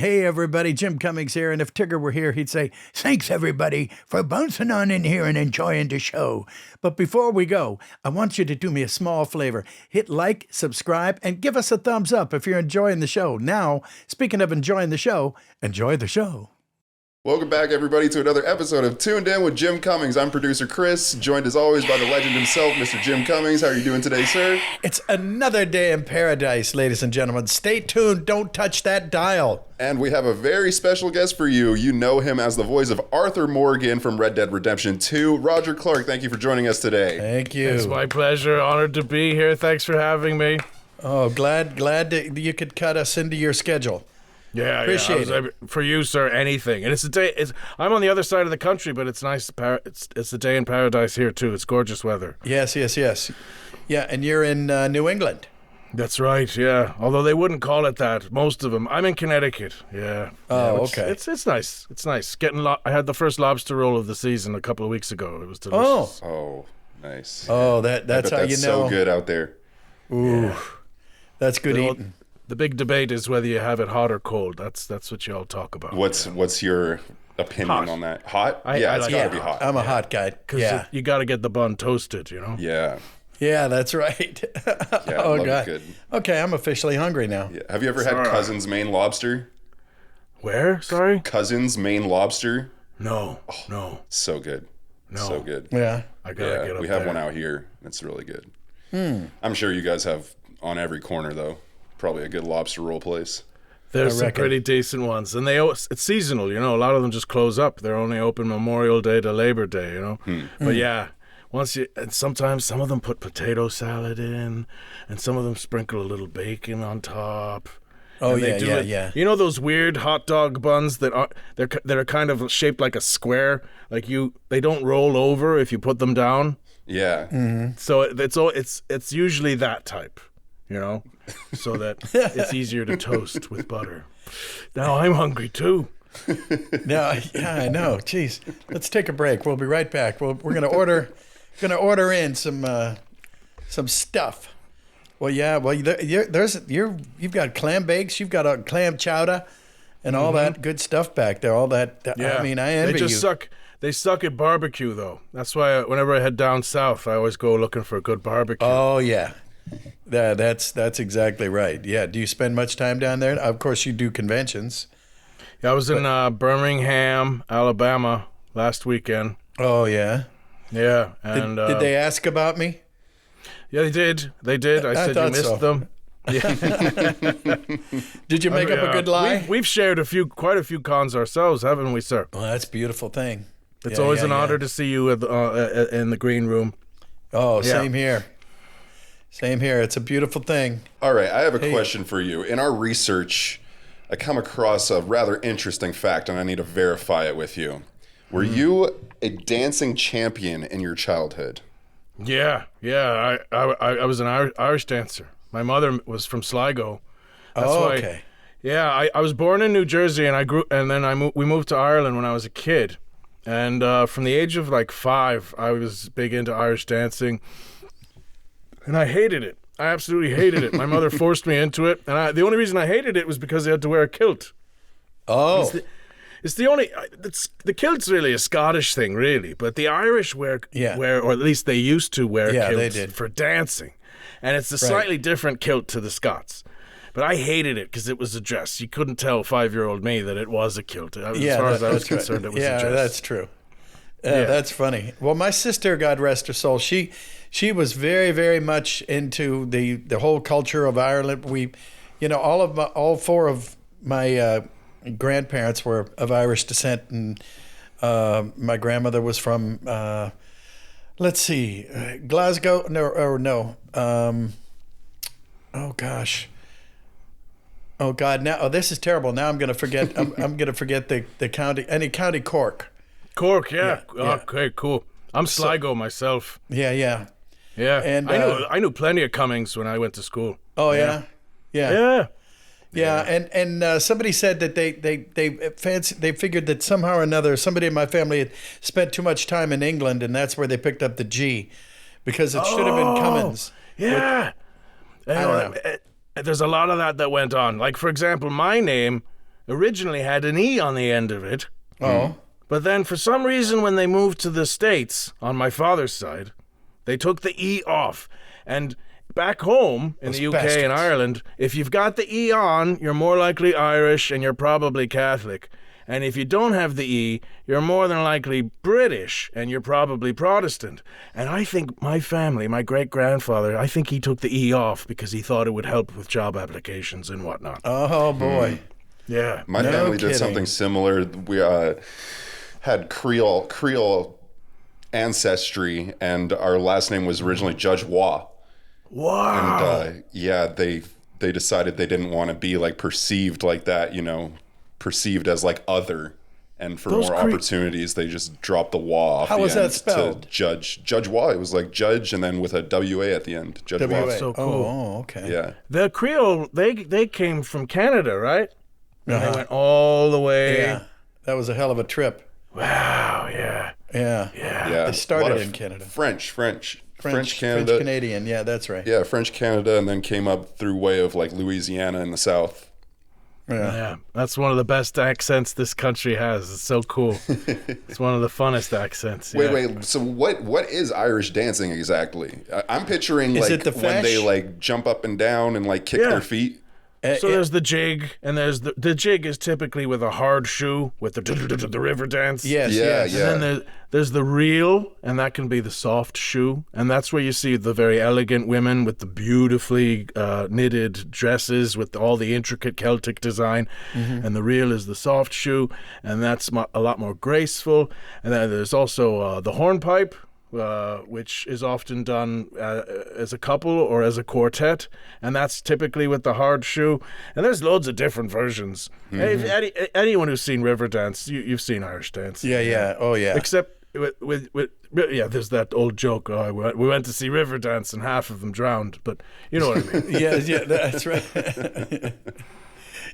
Hey, everybody, Jim Cummings here, and if Tigger were here, he'd say, thanks, everybody, for bouncing on in here and enjoying the show. But before we go, I want you to do me a small favor. Hit like, subscribe, and give us a thumbs up if you're enjoying the show. Now, speaking of enjoying the show, enjoy the show. Welcome back, everybody, to another episode of Toon'd In with Jim Cummings. I'm producer Chris, joined as always by the legend himself, Mr. Jim Cummings. How are you doing today, sir? It's another day in paradise, ladies and gentlemen. Stay tuned. Don't touch that dial. And we have a very special guest for you. You know him as the voice of Arthur Morgan from Red Dead Redemption 2. Roger Clark, thank you for joining us today. Thank you. It's my pleasure. Honored to be here. Thanks for having me. Oh, glad that you could cut us into your schedule. Yeah, Appreciate it. For you, sir, anything. And it's a day. I'm on the other side of the country, but it's nice. It's the day in paradise here too. It's gorgeous weather. Yes. Yeah, and you're in New England. That's right. Yeah, although they wouldn't call it that. Most of them. I'm in Connecticut. Yeah. Oh, yeah, okay. It's nice. It's nice. I had the first lobster roll of the season a couple of weeks ago. It was delicious. Oh, nice. Oh, that's how you know. So good out there. Ooh, Yeah. That's good eating. The big debate is whether you have it hot or cold. That's what you all talk about. What's your opinion on that? Hot? I It's like gotta it be hot. I'm a hot guy. Because Yeah. you got to get the bun toasted, you know? Yeah, That's right. I Oh, love it God. good. Okay, I'm officially hungry now. Yeah. Have you ever had Cousin's Maine Lobster? Where? Sorry? Cousin's Maine Lobster? No. So good. No. So good. Yeah. I gotta get up we have there. one out here. It's really good. I'm sure you guys have on every corner, though. Probably a good lobster roll place. There's I some reckon. pretty decent ones, and it's seasonal. You know, a lot of them just close up. They're only open Memorial Day to Labor Day. You know, but yeah, and sometimes some of them put potato salad in, and some of them sprinkle a little bacon on top. Oh, And they do it- yeah. You know those weird hot dog buns that are kind of shaped like a square, they don't roll over if you put them down. Yeah. So it's usually that type, you know, so that it's easier to toast with butter. Now I'm hungry too. Yeah, I know. Jeez. Let's take a break. We'll be right back. We're gonna order in some stuff. Well, yeah. Well, you've got clam bakes. You've got a clam chowder, and all that good stuff back there. All that. Yeah. I mean, I envy They just you. They suck at barbecue though. That's why whenever I head down south, I always go looking for a good barbecue. Oh yeah. That's exactly right. Yeah. Do you spend much time down there? Of course, you do conventions. Yeah, I was in Birmingham, Alabama last weekend. Oh yeah. Yeah, and Did they ask about me? Yeah, they did. I said you thought missed so. them. Did you make up a good lie? We've shared quite a few cons ourselves, haven't we, sir? Well, that's a beautiful thing. It's Yeah, always yeah, an yeah. honor to see you in the green room. Oh, Yeah. same here. Same here. It's a beautiful thing. All right, I have a question for you. In our research, I come across a rather interesting fact, and I need to verify it with you. Were you a dancing champion in your childhood? Yeah. I was an Irish dancer. My mother was from Sligo. That's why. Okay. Yeah, I was born in New Jersey, and then we moved to Ireland when I was a kid. And from the age of like 5, I was big into Irish dancing, and I hated it. I absolutely hated it. My mother forced me into it, and the only reason I hated it was because I had to wear a kilt. Oh. The kilt's really a Scottish thing, really, but the Irish wear, or at least they used to wear kilts they did. for dancing, and it's a slightly different kilt to the Scots. But I hated it because it was a dress. You couldn't tell 5-year-old me that it was a kilt. As far as I was concerned, it was a dress. Yeah, that's true. That's funny. Well, my sister, God rest her soul, she was very, very much into the whole culture of Ireland. All 4 of my grandparents were of Irish descent, and my grandmother was from Glasgow. No. Oh gosh. Oh God! Now, this is terrible. Now I'm going to forget. I'm going to forget the county. County Cork. Cork, yeah. Okay, cool. I'm Sligo myself. Yeah. And I knew plenty of Cummings when I went to school. Oh yeah. Yeah. And somebody said that they figured that somehow or another somebody in my family had spent too much time in England, and that's where they picked up the G, because it should have been Cummins. Yeah. I don't know. There's a lot of that went on. Like, for example, my name originally had an E on the end of it. Oh. But then for some reason when they moved to the States, on my father's side, they took the E off. And back home in Those the UK bastards. and Ireland, if you've got the E on, you're more likely Irish and you're probably Catholic. And if you don't have the E, you're more than likely British and you're probably Protestant. And I think my family, my great-grandfather, I think he took the E off because he thought it would help with job applications and whatnot. Oh, boy. Yeah. My No family did kidding. something similar. We had Creole ancestry, and our last name was originally Judge Waugh. Wow. And they decided they didn't want to be like perceived like that, you know, perceived as like other. And for Those more opportunities, they just dropped the Waugh off How the was end that spelled? to Judge Waugh. It was like Judge and then with a W-A at the end. Judge Waugh. W.A. so cool. Oh, okay. Yeah. The Creole, they came from Canada, right? And Uh-huh. they went all the way. Yeah. That was a hell of a trip. Wow, yeah. Yeah. Yeah. They started A lot of in Canada. French Canada. French Canadian. Yeah, that's right. Yeah, French Canada, and then came up through way of like Louisiana in the south. Yeah, that's one of the best accents this country has. It's so cool. It's one of the funnest accents. Yeah. Wait. So what is Irish dancing exactly? I'm picturing Is like it the when they fesh? like jump up and down and like kick Yeah. their feet. So there's the jig, and there's the jig is typically with a hard shoe with the river dance. Yes, Yeah, yes. yeah. And then there's the reel, and that can be the soft shoe. And that's where you see the very elegant women with the beautifully knitted dresses with all the intricate Celtic design. And the reel is the soft shoe, and that's a lot more graceful. And then there's also the hornpipe, which is often done as a couple or as a quartet, and that's typically with the hard shoe. And there's loads of different versions. Anyone who's seen Riverdance, you've seen Irish dance. Yeah, yeah. Oh, yeah. Except with there's that old joke. Oh, we went to see Riverdance and half of them drowned. But you know what I mean. Yeah, that's right.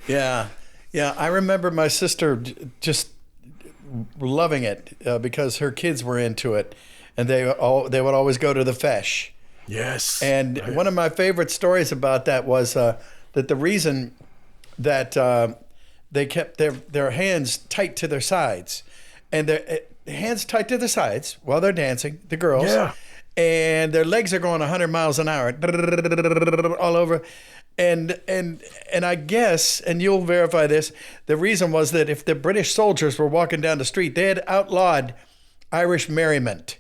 Yeah. I remember my sister just loving it because her kids were into it. And they would always go to the fesh. Yes. And one of my favorite stories about that was that the reason that they kept their hands tight to their sides, and their hands tight to their sides while they're dancing, the girls, Yeah. and their legs are going 100 miles an hour all over. And I guess, and you'll verify this, the reason was that if the British soldiers were walking down the street, they had outlawed Irish merriment.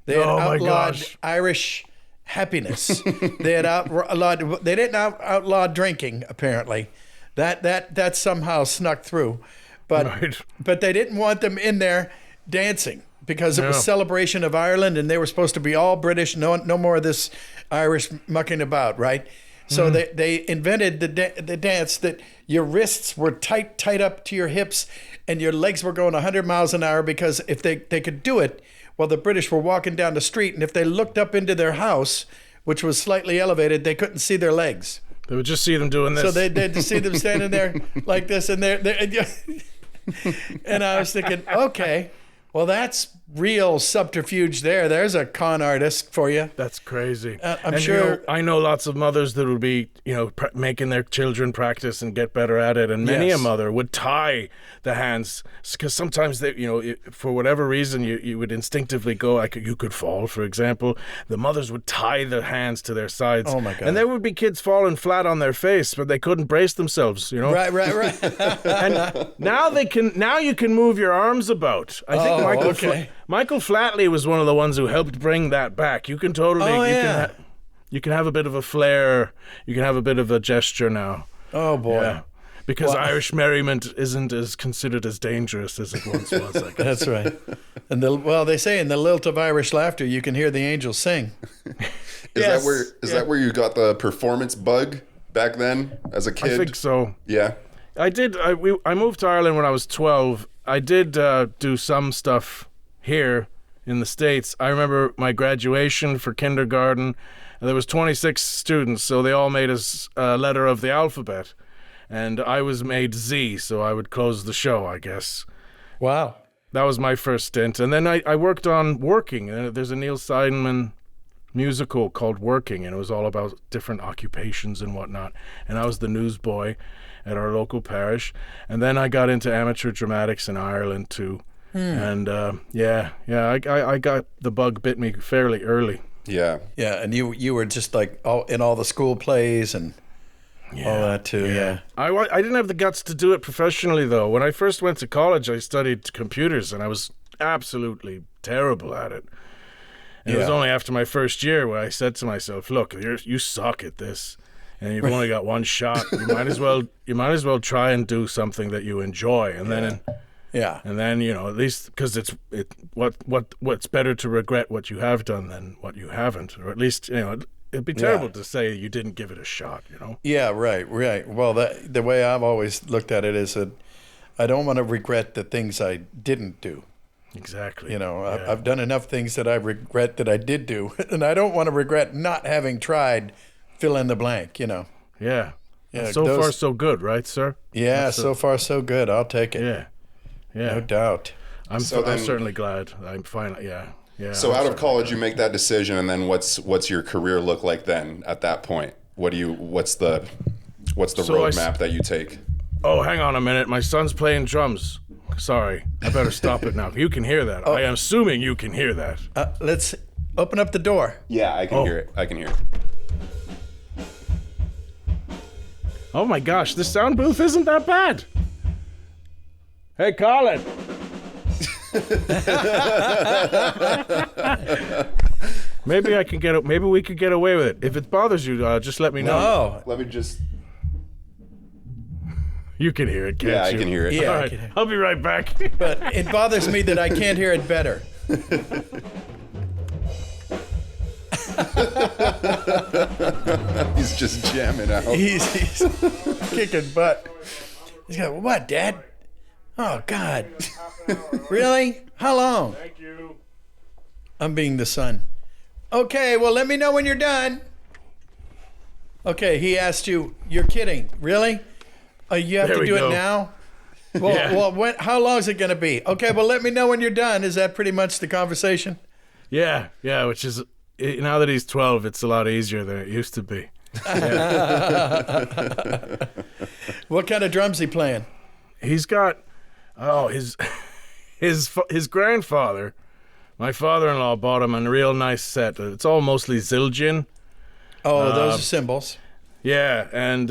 They had outlawed Irish happiness. They had outlawed. They didn't outlaw drinking. Apparently, that somehow snuck through, but they didn't want them in there dancing because it was celebration of Ireland, and they were supposed to be all British. No more of this Irish mucking about, right? So they invented the dance that your wrists were tight up to your hips, and your legs were going 100 miles an hour because if they could do it. Well, the British were walking down the street, and if they looked up into their house, which was slightly elevated, they couldn't see their legs. They would just see them doing this. So they'd just see them standing there like this, and and I was thinking, okay, well, that's real subterfuge there. There's a con artist for you. That's crazy. I'm and, sure. I know lots of mothers that would be, making their children practice and get better at it. And many Yes. a mother would tie the hands because sometimes they, for whatever reason, you would instinctively go, like you could fall, for example. The mothers would tie their hands to their sides. Oh my God. And there would be kids falling flat on their face, but they couldn't brace themselves. Right. And now you can move your arms about. I think Michael Flatley was one of the ones who helped bring that back. You can totally you can have a bit of a flair. You can have a bit of a gesture now. Oh boy. Yeah. Because Irish merriment isn't as considered as dangerous as it once was, I guess. That's right. And they say in the lilt of Irish laughter, you can hear the angels sing. Is that where you got the performance bug back then as a kid? I think so. Yeah. I did. I moved to Ireland when I was 12. I did do some stuff here in the States. I remember my graduation for kindergarten. And there was 26 students, so they all made us a letter of the alphabet. And I was made Z, so I would close the show, I guess. Wow. That was my first stint. And then I worked on Working. There's a Neil Simon musical called Working, and it was all about different occupations and whatnot. And I was the newsboy. at our local parish. And then I got into amateur dramatics in Ireland too. And I got the bug bit me fairly early. Yeah. Yeah, and you were just like in all the school plays and all that too. Yeah. I didn't have the guts to do it professionally though. When I first went to college, I studied computers and I was absolutely terrible at it. And it was only after my first year where I said to myself, "Look, you suck at this, and you've only got one shot. You might as well try and do something that you enjoy." And then at least because what's better to regret what you have done than what you haven't, or at least it'd be terrible to say you didn't give it a shot. Yeah, right. Well, the way I've always looked at it is that I don't want to regret the things I didn't do. Exactly. I've done enough things that I regret that I did do, and I don't want to regret not having tried fill in the blank, Yeah. Yeah. So far, so good, right, sir? Yeah, so far, so good. I'll take it. Yeah. No doubt. I'm certainly glad. I'm finally, yeah. So out of college, you make that decision, and then what's your career look like then at that point? What's the roadmap that you take? Oh, hang on a minute. My son's playing drums. Sorry, I better stop it now. You can hear that. I am assuming you can hear that. Let's open up the door. Yeah, I can hear it. I can hear it. Oh my gosh, this sound booth isn't that bad. Hey, Colin. Maybe we could get away with it. If it bothers you, just let me know. No. Let me just... You can hear it, can't you? Yeah, I can hear it. Yeah, All right, I'll be right back. But it bothers me that I can't hear it better. He's just jamming out. He's kicking butt. He's going, "What, Dad? Oh, God. Really? How long?" Thank you. I'm being the son. "Okay, well, let me know when you're done." Okay, he asked you, "You're kidding. Really? You have to do it now?" Well, how long is it going to be? "Okay, well, let me know when you're done." Is that pretty much the conversation? Yeah, which is, now that he's 12, it's a lot easier than it used to be. What kind of drums he playing? He's got, his grandfather, my father-in-law, bought him a real nice set. It's all mostly Zildjian. Oh, those are cymbals. Yeah, and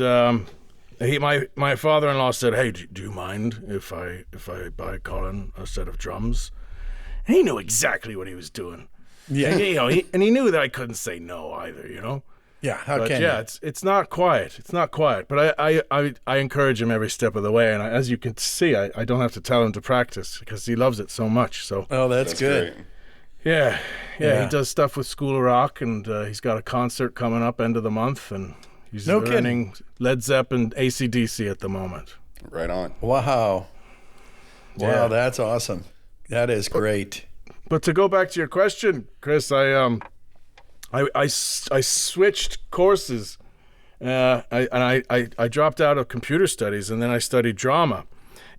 my father-in-law said, "Hey, do you mind if I buy Colin a set of drums?" And he knew exactly what he was doing. Yeah. And he knew that I couldn't say no either, Yeah, how But can yeah, you? it's not quiet. It's not quiet. But I encourage him every step of the way, and as you can see, I don't have to tell him to practice because he loves it so much. So Oh, that's good. Great. yeah, Yeah. he does stuff with School of Rock, and he's got a concert coming up end of the month, and he's No learning Led Zeppelin, AC/DC at the moment. Right on. Wow. Yeah. Wow, that's awesome. That is great. But to go back to your question, Chris, I switched courses. I dropped out of computer studies, and then I studied drama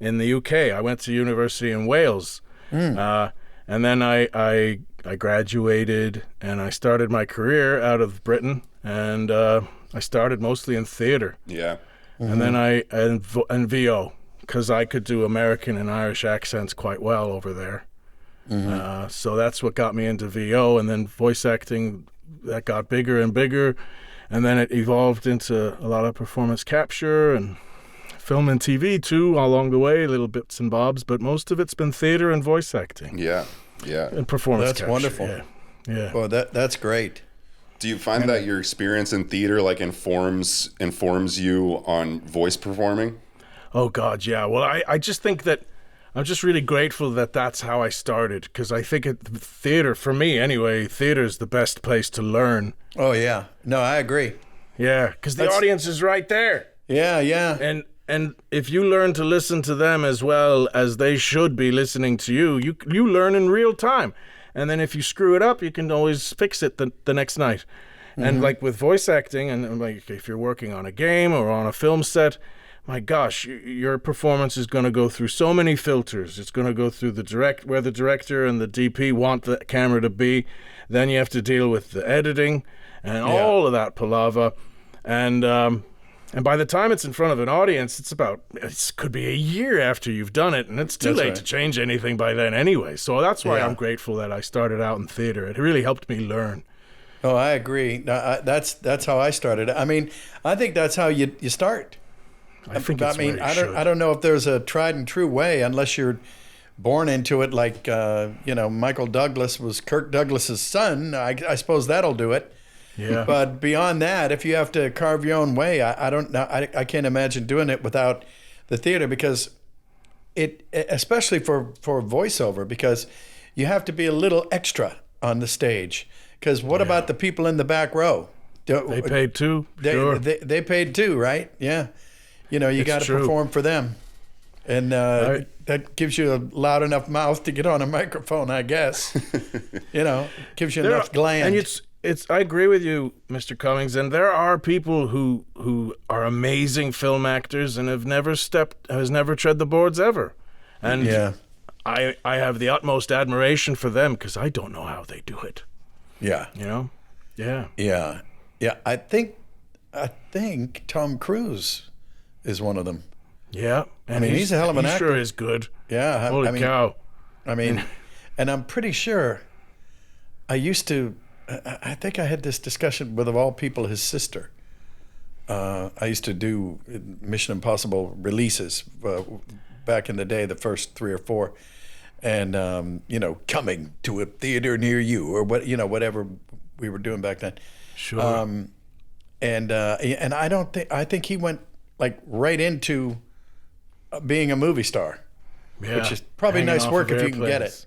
in the UK. I went to university in Wales, and then I graduated, and I started my career out of Britain, and I started mostly in theater, Yeah. and then and VO, because I could do American and Irish accents quite well over there. So that's what got me into VO, and then voice acting, that got bigger and bigger, and then it evolved into a lot of performance capture and film and TV too along the way, little bits and bobs, but most of it's been theater and voice acting Yeah. Yeah. and performance That's capture. wonderful. Yeah. Well, that's great. Do you find that your experience in theater informs you on voice performing? Oh God, yeah. Well, I just think that I'm just really grateful that that's how I started, because I think theater, for me anyway, theater is the best place to learn. Oh, yeah. No, I agree. Yeah, because the audience is right there. Yeah. And if you learn to listen to them as well as they should be listening to you, you learn in real time. And then if you screw it up, you can always fix it the next night. And like with voice acting, and like if you're working on a game or on a film set, my gosh, your performance is going to go through so many filters. It's going to go through where the director and the DP want the camera to be. Then you have to deal with the editing and all of that palaver. And And by the time it's in front of an audience, it could be a year after you've done it, and it's too late to change anything by then anyway. So that's why I'm grateful that I started out in theater. It really helped me learn. Oh, I agree. That's how I started. I mean, I think that's how you start. I think I don't know if there's a tried and true way unless you're born into it, like Michael Douglas was Kirk Douglas's son. I suppose that'll do it. Yeah. But beyond that, if you have to carve your own way, I don't know. I can't imagine doing it without the theater, because especially for voiceover, because you have to be a little extra on the stage. Because what about the people in the back row? They paid too. They paid too, right? Yeah. You got to perform for them. And that gives you a loud enough mouth to get on a microphone, I guess. Gives you enough gland. And I agree with you, Mr. Cummings, and there are people who are amazing film actors and has never tread the boards ever. And I have the utmost admiration for them, because I don't know how they do it. Yeah. Yeah. Yeah. I think Tom Cruise is one of them. Yeah. And he's a hell of an actor. He sure is good. Yeah. Holy cow. And I'm pretty sure I think I had this discussion with, of all people, his sister. I used to do Mission Impossible releases back in the day, the first 3 or 4. And, coming to a theater near you, or whatever we were doing back then. Sure. And I think he went like right into being a movie star, which is probably nice work if you can get it.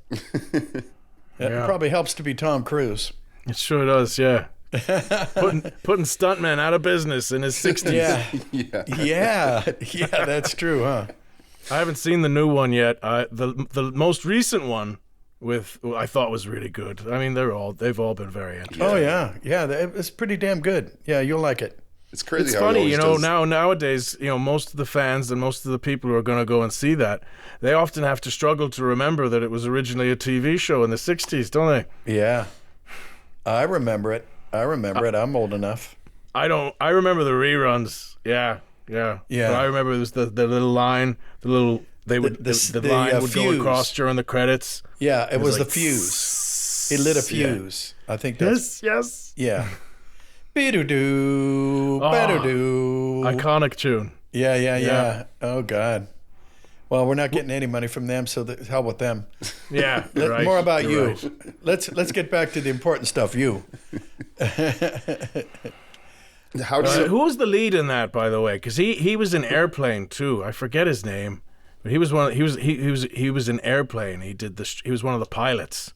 It probably helps to be Tom Cruise. It sure does, yeah. Putting stuntmen out of business in his 60s. Yeah, that's true, huh? I haven't seen the new one yet. The most recent one I thought was really good. I mean, they've all been very interesting. Oh yeah, it's pretty damn good. Yeah, you'll like it. It's crazy. It's how funny, does. nowadays, most of the fans and most of the people who are going to go and see that, they often have to struggle to remember that it was originally a TV show in the 60s, don't they? Yeah. I remember it. I'm old enough. I remember the reruns. Yeah. But I remember it was the little line, the line would go across during the credits. Yeah, it was the fuse. He lit a fuse. Yeah. I think that's... Yes. Yeah. Be-do-do, ba-do-do. Iconic tune. Yeah. Oh, God. Well, we're not getting any money from them, so hell with them. Yeah, right. More about you. Right. Let's get back to the important stuff. You. Who was the lead in that, by the way? Because he was in Airplane too. I forget his name, but he was in Airplane. He was one of the pilots.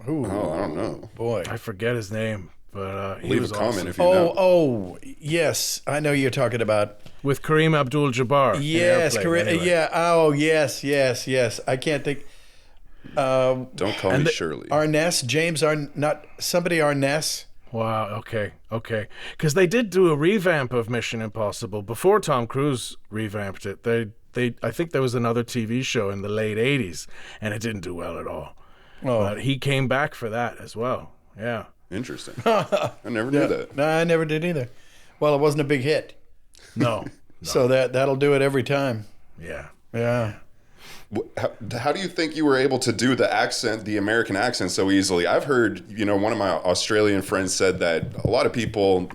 Ooh, I don't know. Boy, I forget his name, but he leave was a comment awesome. if you know. Oh, yes, I know you're talking about with Kareem Abdul-Jabbar. Yes, Kareem. Anyway. Yeah. Oh, yes. I can't think. Don't call me Shirley. Arness, James Arness. Wow. Okay. Because they did do a revamp of Mission Impossible before Tom Cruise revamped it. I think there was another TV show in the late '80s, and it didn't do well at all. Oh. But he came back for that as well. Yeah. Interesting. I never knew that. No, I never did either. Well, it wasn't a big hit. No. So that'll do it every time. Yeah. How do you think you were able to do the American accent so easily? I've heard, one of my Australian friends said that a lot of people,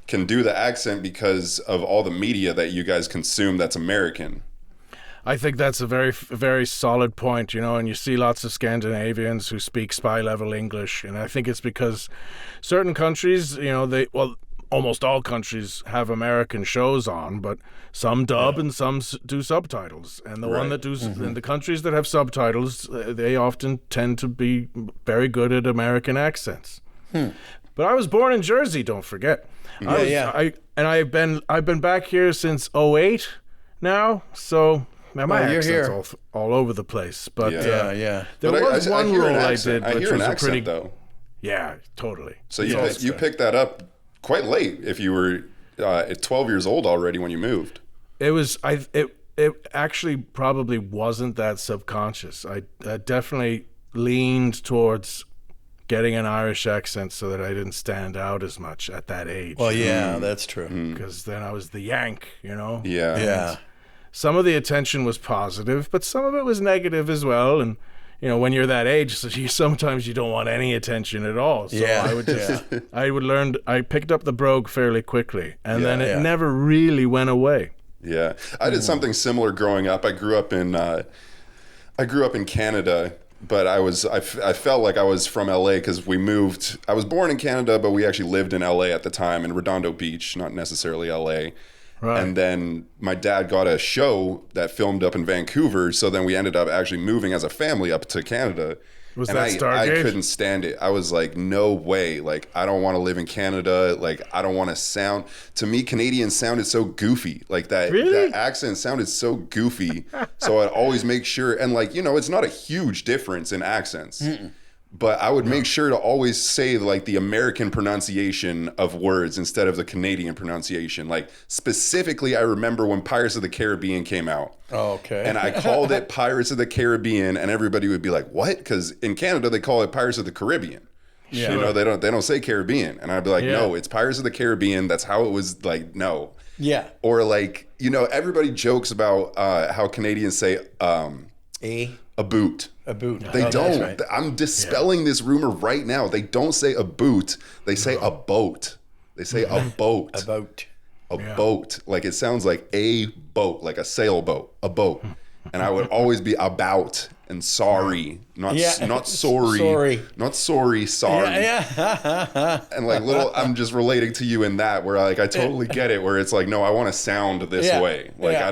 can do the accent because of all the media that you guys consume that's American. I think that's a very, very solid point, and you see lots of Scandinavians who speak spy level English. And I think it's because certain countries, almost all countries have American shows on, but some dub and some do subtitles. And the one that does, in the countries that have subtitles, they often tend to be very good at American accents. But I was born in Jersey, don't forget. I've been back here since 2008 now, so my accent's all over the place. But there was one role I did, which was a pretty... though. Yeah, totally. So you picked that up quite late if you were 12 years old already when you moved. It actually probably wasn't that subconscious. I definitely leaned towards getting an Irish accent so that I didn't stand out as much at that age. Well, yeah, that's true. Because then I was the Yank, Yeah. Yeah. Some of the attention was positive, but some of it was negative as well. And, when you're that age, sometimes you don't want any attention at all. So Yeah. I would just, I picked up the brogue fairly quickly. And then it Yeah. never really went away. Yeah. I did something similar growing up. I grew up in Canada, but I felt like I was from LA because we moved. I was born in Canada, but we actually lived in LA at the time, in Redondo Beach, not necessarily LA. Right. And then my dad got a show that filmed up in Vancouver, so then we ended up actually moving as a family up to Canada. Was and that Stargate? I couldn't stand it. I was like, no way. Like, I don't want to live in Canada. Like, I don't want to sound. To me, Canadian sounded so goofy. Like that accent sounded so goofy. So I'd always make sure. And it's not a huge difference in accents. But I would make sure to always say like the American pronunciation of words instead of the Canadian pronunciation. Like specifically, I remember when Pirates of the Caribbean came out. Oh, okay. And I called it Pirates of the Caribbean, and everybody would be like, "What?" Because in Canada they call it Pirates of the Caribbean. Yeah. They don't say Caribbean, and I'd be like, "No, it's Pirates of the Caribbean." That's how it was. Like, no. Yeah. Or like everybody jokes about how Canadians say a boot. A boot. They Oh, don't. that's right. I'm dispelling this rumor right now. They don't say a boot. They say a boat. They say a boat. A boat. A boat. Like it sounds like a boat, like a sailboat, a boat. And I would always be about and sorry, not sorry, not sorry, sorry. Yeah. And like I'm just relating to you in that where I totally get it where it's like, no, I want to sound this way. Like I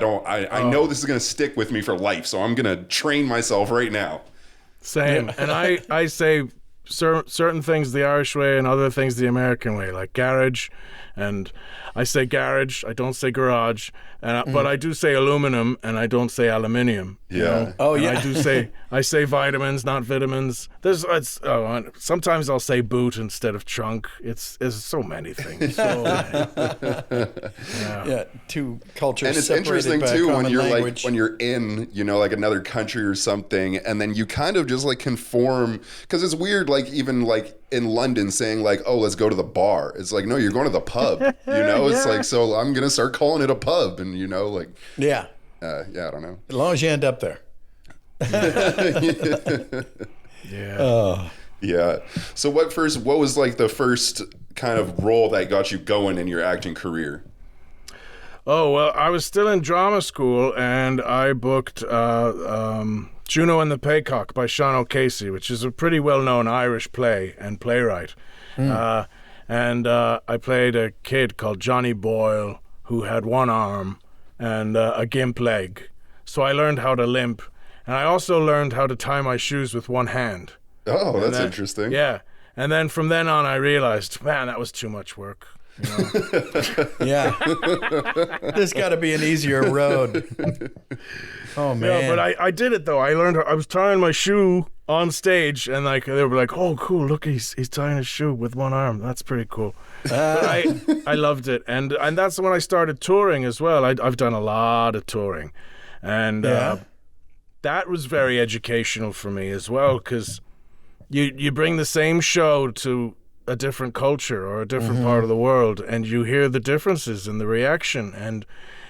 know this is going to stick with me for life. So I'm going to train myself right now. Same. And I say certain things the Irish way and other things the American way, like garage. And I say garage, I don't say garage, but I do say aluminum and I don't say aluminium. Yeah. Oh, And yeah. I say vitamins, not vitamins. Sometimes I'll say boot instead of trunk. It's so many things. So many. Yeah. Two cultures. And it's separated interesting by a too when common you're language. when you're in like another country or something, and then you kind of just like conform because it's weird. Like even like in London saying like, oh, let's go to the bar. It's like, no, you're going to the pub. It's like, so I'm gonna start calling it a pub, and like Yeah. I don't know. As long as you end up there. Yeah. Yeah. So what was like the first kind of role that got you going in your acting career? Oh, well, I was still in drama school, and I booked Juno and the Paycock by Sean O'Casey, which is a pretty well-known Irish play and playwright. And I played a kid called Johnny Boyle who had one arm and a gimp leg. So I learned how to limp, and I also learned how to tie my shoes with one hand. Oh, that's interesting. Yeah. And then from then on, I realized, man, that was too much work. Yeah. There's got to be an easier road. Oh, man. Yeah, but I did it, though. I was tying my shoe on stage, and like they were like, oh, cool, look, he's tying his shoe with one arm. That's pretty cool. But I loved it. And that's when I started touring as well. I've done a lot of touring. And that was very educational for me as well, because you bring the same show to a different culture or a different part of the world, and you hear the differences in the reaction, and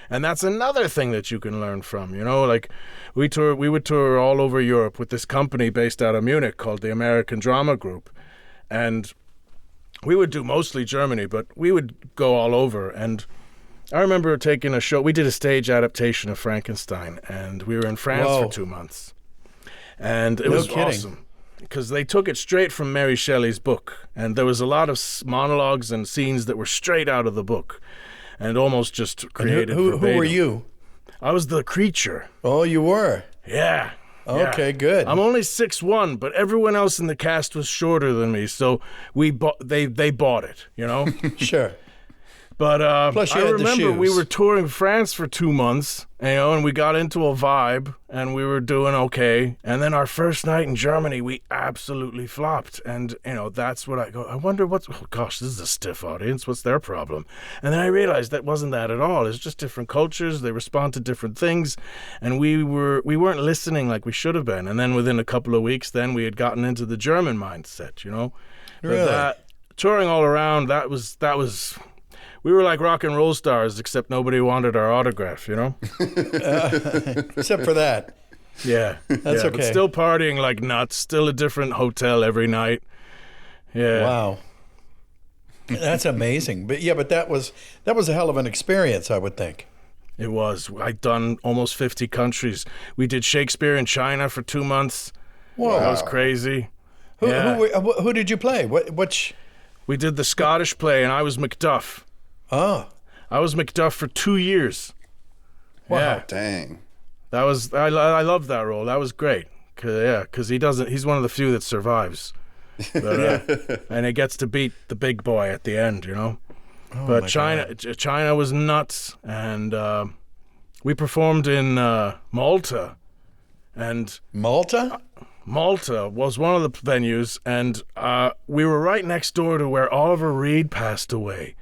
that's another thing that you can learn from. Like we would tour all over Europe with this company based out of Munich called the American Drama Group, and we would do mostly Germany, but we would go all over. And I remember taking a show. We did a stage adaptation of Frankenstein, and we were in France for 2 months, and it was awesome. Because they took it straight from Mary Shelley's book, and there was a lot of monologues and scenes that were straight out of the book, and almost just created. Who were you? I was the creature. Oh, you were. Yeah. Okay, good. I'm only 6'1", but everyone else in the cast was shorter than me, so they bought it. Sure. But Plus you I had the remember we shoes. were touring France for 2 months, and we got into a vibe, and we were doing okay. And then our first night in Germany, we absolutely flopped. And, that's what I go, I wonder oh gosh, this is a stiff audience. What's their problem? And then I realized that wasn't that at all. It's just different cultures. They respond to different things. And we weren't listening like we should have been. And then within a couple of weeks, then we had gotten into the German mindset, But Really? touring all around, that was we were like rock and roll stars, except nobody wanted our autograph, Except for that. Yeah. That's But okay. still partying like nuts, still a different hotel every night. Yeah. Wow. That's amazing. But that was a hell of an experience, I would think. It was. I'd done almost 50 countries. We did Shakespeare in China for 2 months. Whoa. That was crazy. Who did you play? Which? We did the Scottish play, and I was Macduff. Oh. I was Macduff for 2 years. Wow. Yeah. Dang. That was I loved that role. That was great. Cause he's one of the few that survives. But, and he gets to beat the big boy at the end, Oh but my China was nuts, and we performed in Malta, and Malta? Malta was one of the venues, and we were right next door to where Oliver Reed passed away.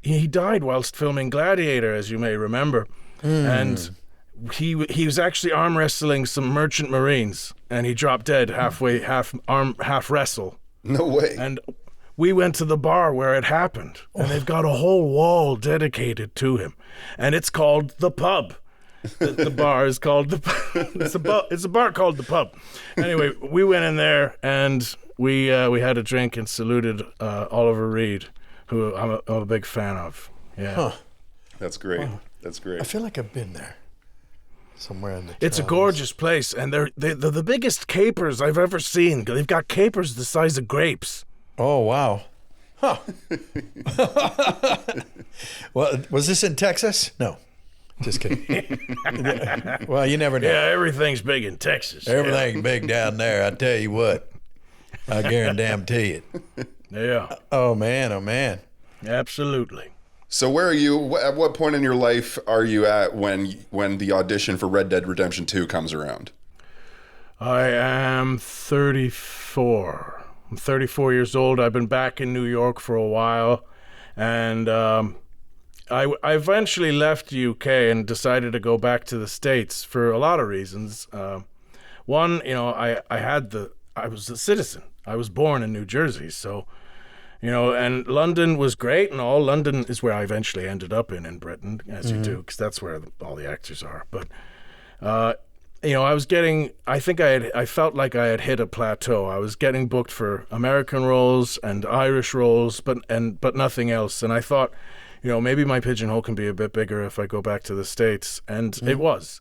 He died whilst filming Gladiator, as you may remember, and he was actually arm wrestling some merchant marines, and he dropped dead halfway, half wrestle. No way. And we went to the bar where it happened, and they've got a whole wall dedicated to him, and it's called The Pub. The bar is called The Pub. It's a bar called The Pub. Anyway, we went in there, and we had a drink and saluted Oliver Reed, who I'm a big fan of. Yeah. Huh. That's great. Wow. That's I great. feel like I've been there. Somewhere in the It's a towns. gorgeous place, and they're the biggest capers I've ever seen. They've got capers the size of grapes. Oh, wow. Huh. Well, was this in Texas? No. Just kidding. Well, you never know. Yeah, everything's big in Texas. Everything's big down there. I tell you what. I guarantee it. Yeah, Oh, man. Oh, man. absolutely. So where are you? At what point in your life are you at when the audition for Red Dead Redemption 2 comes around? I am 34. I'm 34 years old. I've been back in New York for a while, and I eventually left the UK and decided to go back to the States for a lot of reasons. One, I was a citizen. I was born in New Jersey, so, and London was great and all. London is where I eventually ended up in Britain, as you do, because that's where all the actors are. But, I felt like I had hit a plateau. I was getting booked for American roles and Irish roles, but nothing else. And I thought, maybe my pigeonhole can be a bit bigger if I go back to the States. And it was.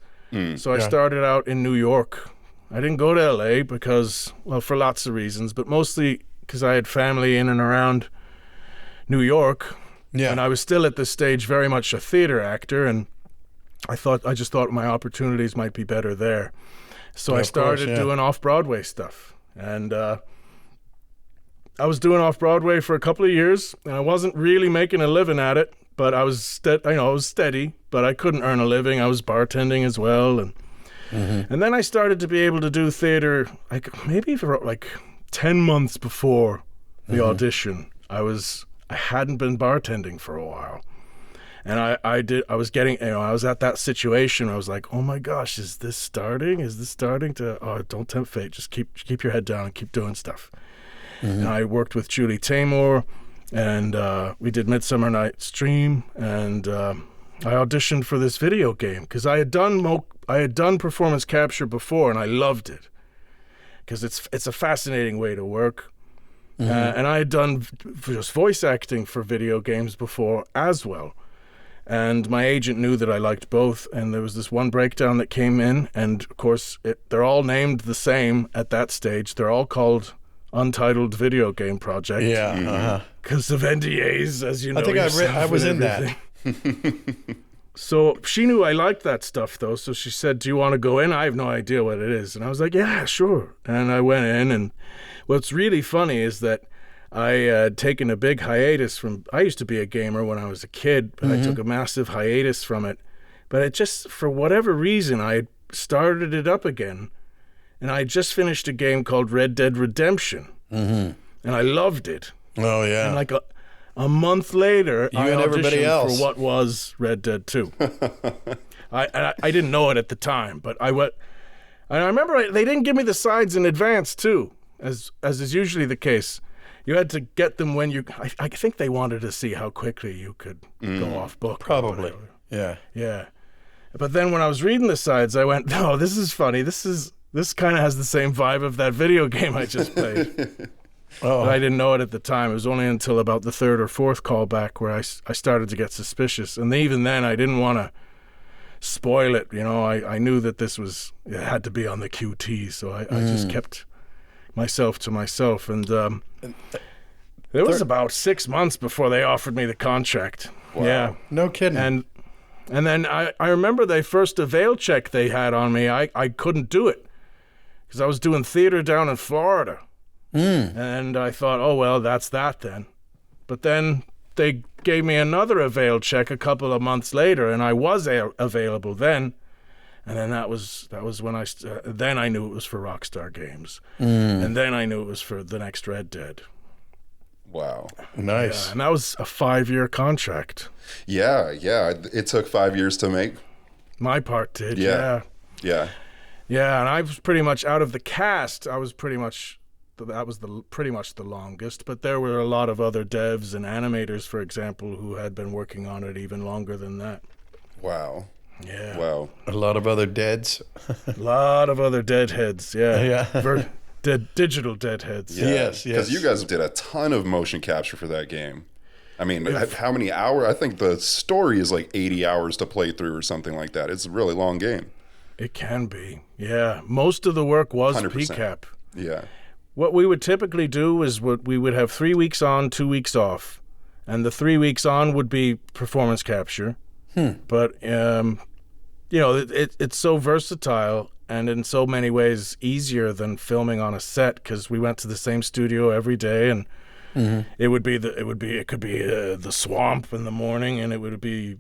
So I started out in New York. I didn't go to LA because, well, for lots of reasons, but mostly because I had family in and around New York. Yeah. And I was still at this stage very much a theater actor, and I just thought my opportunities might be better there. So I started doing off-Broadway stuff. And I was doing off-Broadway for a couple of years, and I wasn't really making a living at it, but I was steady, but I couldn't earn a living. I was bartending as well, and then I started to be able to do theater maybe for 10 months before the audition. I hadn't been bartending for a while. And I was at that situation where I was like, oh my gosh, is this starting? Is this starting to, don't tempt fate. Just keep your head down and keep doing stuff. And I worked with Julie Taymor, and we did Midsummer Night's Dream, and I auditioned for this video game because I had done performance capture before, and I loved it because it's a fascinating way to work. And I had done just voice acting for video games before as well. And my agent knew that I liked both, and there was this one breakdown that came in, and of course they're all named the same at that stage. They're all called Untitled Video Game Project. Yeah. Because of NDAs, as you know. I think I was in that. So she knew I liked that stuff, though, so she said, do you want to go in? I have no idea what it is. And I was like, yeah, sure. And I went in, and what's really funny is that I had taken a big hiatus from. I used to be a gamer when I was a kid, but I took a massive hiatus from it. But it just, for whatever reason, I had started it up again, and I just finished a game called Red Dead Redemption, and I loved it. Oh yeah. And like a month later, I and everybody auditioned else for what was Red Dead 2. I didn't know it at the time, but I went. And I remember they didn't give me the sides in advance too, as is usually the case. You had to get them when you. I think they wanted to see how quickly you could go off book. Probably. Yeah. Yeah. But then when I was reading the sides, I went, "No, this is funny. This kind of has the same vibe of that video game I just played." But I didn't know it at the time. It was only until about the third or fourth callback where I started to get suspicious. And even then, I didn't want to spoil it. You know, I knew that it had to be on the QT, so I just kept myself to myself. And it was about 6 months before they offered me the contract. Wow. Yeah. No kidding. And then I remember the first avail check they had on me, I couldn't do it because I was doing theater down in Florida. And I thought, oh, well, that's that then. But then they gave me another avail check a couple of months later, and I was available then. And then that was when then I knew it was for Rockstar Games. And then I knew it was for the next Red Dead. Wow. Nice. Yeah, and that was a 5-year contract. Yeah. It took 5 years to make. My part did, Yeah. Yeah, and I was pretty much out of the cast. That was pretty much the longest. But there were a lot of other devs and animators, for example, who had been working on it even longer than that. Wow. Yeah. Wow. A lot of other deads. A lot of other deadheads. Yeah. Yeah. Digital deadheads. Yeah. Yes. Because you guys did a ton of motion capture for that game. I mean, how many hours? I think the story is like 80 hours to play through or something like that. It's a really long game. It can be. Yeah. Most of the work was 100%. PCAP. Yeah. What we would typically do is we would have 3 weeks on, 2 weeks off. And the 3 weeks on would be performance capture. But, it's so versatile and in so many ways easier than filming on a set because we went to the same studio every day and it could be the swamp in the morning and it would be